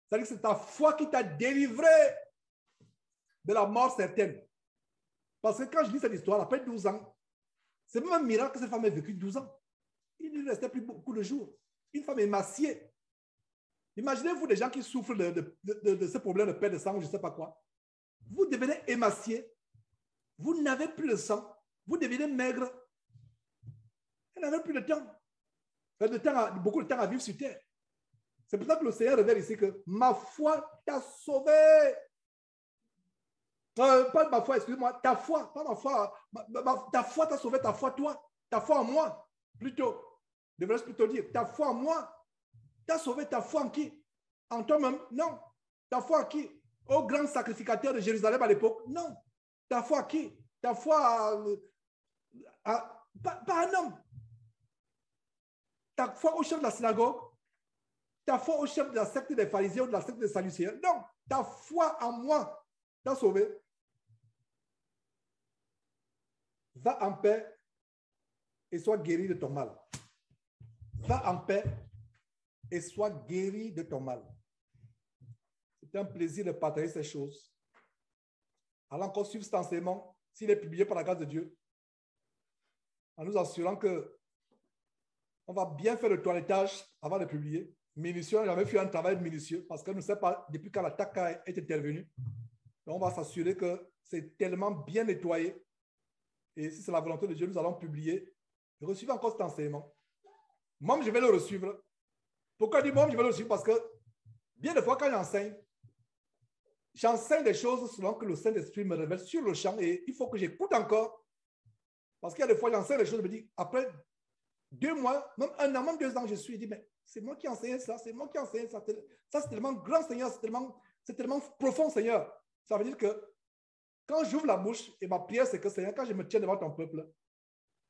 C'est-à-dire que c'est ta foi qui t'a délivré de la mort certaine. Parce que quand je lis cette histoire, après 12 ans, c'est même un miracle que cette femme ait vécu 12 ans. Il ne lui restait plus beaucoup de jours. Une femme émaciée. Imaginez-vous des gens qui souffrent de ce problème de perte de sang ou je ne sais pas quoi. Vous devenez émacié. Vous n'avez plus de sang. Vous devenez maigre. Vous n'avez plus de temps. Beaucoup de temps à vivre sur terre. C'est pour ça que le Seigneur révèle ici que ma foi t'a sauvé. Pas ma foi, excusez-moi, ta foi, pas ma foi. Ta foi t'a sauvé, ta foi toi. Ta foi en moi, plutôt. Devrais-je plutôt dire, ta foi en moi t'a sauvé, ta foi en qui? En toi-même? Non. Ta foi en qui? Au grand sacrificateur de Jérusalem à l'époque? Non. Ta foi à qui? Ta foi pas un homme. Ta foi au chef de la synagogue? Ta foi au chef de la secte des pharisiens ou de la secte des sadducéens? Non. Ta foi en moi t'a sauvé. Va en paix et sois guéri de ton mal. Va en paix et sois guéri de ton mal. C'est un plaisir de partager ces choses. Allons encore suivre cet enseignement, s'il est publié par la grâce de Dieu, en nous assurant que on va bien faire le toilettage avant de publier. Minutieux, j'avais fait un travail minutieux parce que je ne sais pas depuis quand l'attaque est intervenue. Donc on va s'assurer que c'est tellement bien nettoyé. Et si c'est la volonté de Dieu, nous allons publier. Recevez encore cet enseignement. Moi, je vais le recevoir. Pourquoi je dis moi, je vais le recevoir? Parce que bien des fois, quand j'enseigne des choses selon que le Saint-Esprit me révèle sur le champ et il faut que j'écoute encore. Parce qu'il y a des fois, j'enseigne des choses, je me dis, après 2 mois, même 1 an, même 2 ans, je dis, mais c'est moi qui enseigne ça, c'est moi qui enseigne ça. Ça, c'est tellement grand, Seigneur, c'est tellement profond, Seigneur. Ça veut dire que quand j'ouvre la bouche, et ma prière, c'est que, Seigneur, quand je me tiens devant ton peuple,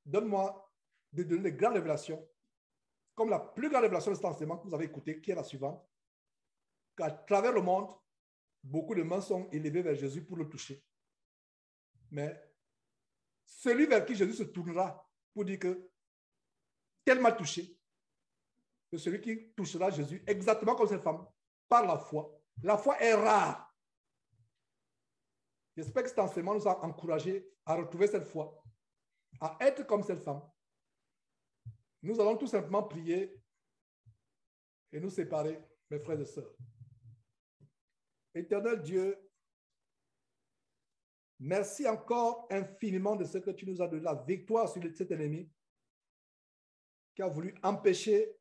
donne-moi de donner des grandes révélations, comme la plus grande révélation de cet enseignement que vous avez écouté, qui est la suivante, qu'à travers le monde, beaucoup de mains sont élevées vers Jésus pour le toucher. Mais celui vers qui Jésus se tournera pour dire que tel m'a touché, que celui qui touchera Jésus, exactement comme cette femme, par la foi. La foi est rare. J'espère que cet enseignement nous a encouragés à retrouver cette foi, à être comme cette femme. Nous allons tout simplement prier et nous séparer, mes frères et sœurs. Éternel Dieu, merci encore infiniment de ce que tu nous as donné, la victoire sur cet ennemi qui a voulu empêcher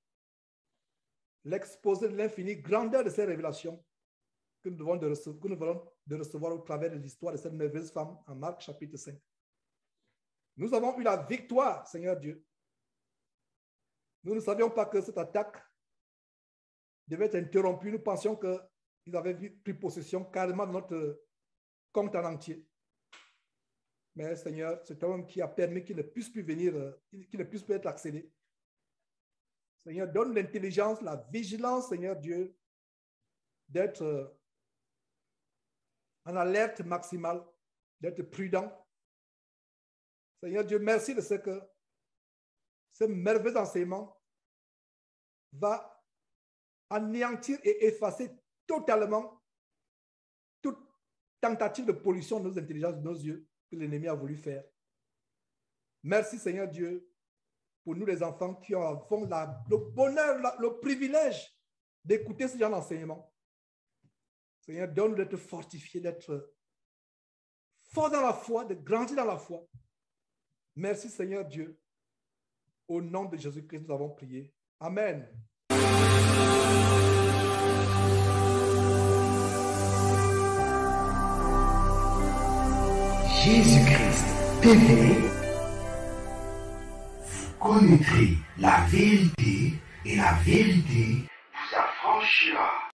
l'exposé de l'infinie grandeur de ces révélations que nous venons de recevoir au travers de l'histoire de cette merveilleuse femme en Marc chapitre 5. Nous avons eu la victoire, Seigneur Dieu. Nous ne savions pas que cette attaque devait être interrompue. Nous pensions qu'ils avaient pris possession carrément de notre compte en entier. Mais Seigneur, c'est un homme qui a permis qu'il ne puisse plus venir, qu'il ne puisse plus être accédé. Seigneur, donne l'intelligence, la vigilance, Seigneur Dieu, d'être en alerte maximale, d'être prudent. Seigneur Dieu, merci de ce que ce merveilleux enseignement va anéantir et effacer totalement toute tentative de pollution de nos intelligences, de nos yeux, que l'ennemi a voulu faire. Merci, Seigneur Dieu, pour nous les enfants qui avons le bonheur, le privilège d'écouter ce genre d'enseignement. Seigneur, donne-nous d'être fortifiés, d'être forts dans la foi, de grandir dans la foi. Merci, Seigneur Dieu. Au nom de Jésus-Christ, nous avons prié. Amen. Jésus-Christ TV, vous connaîtrez la vérité et la vérité vous affranchira.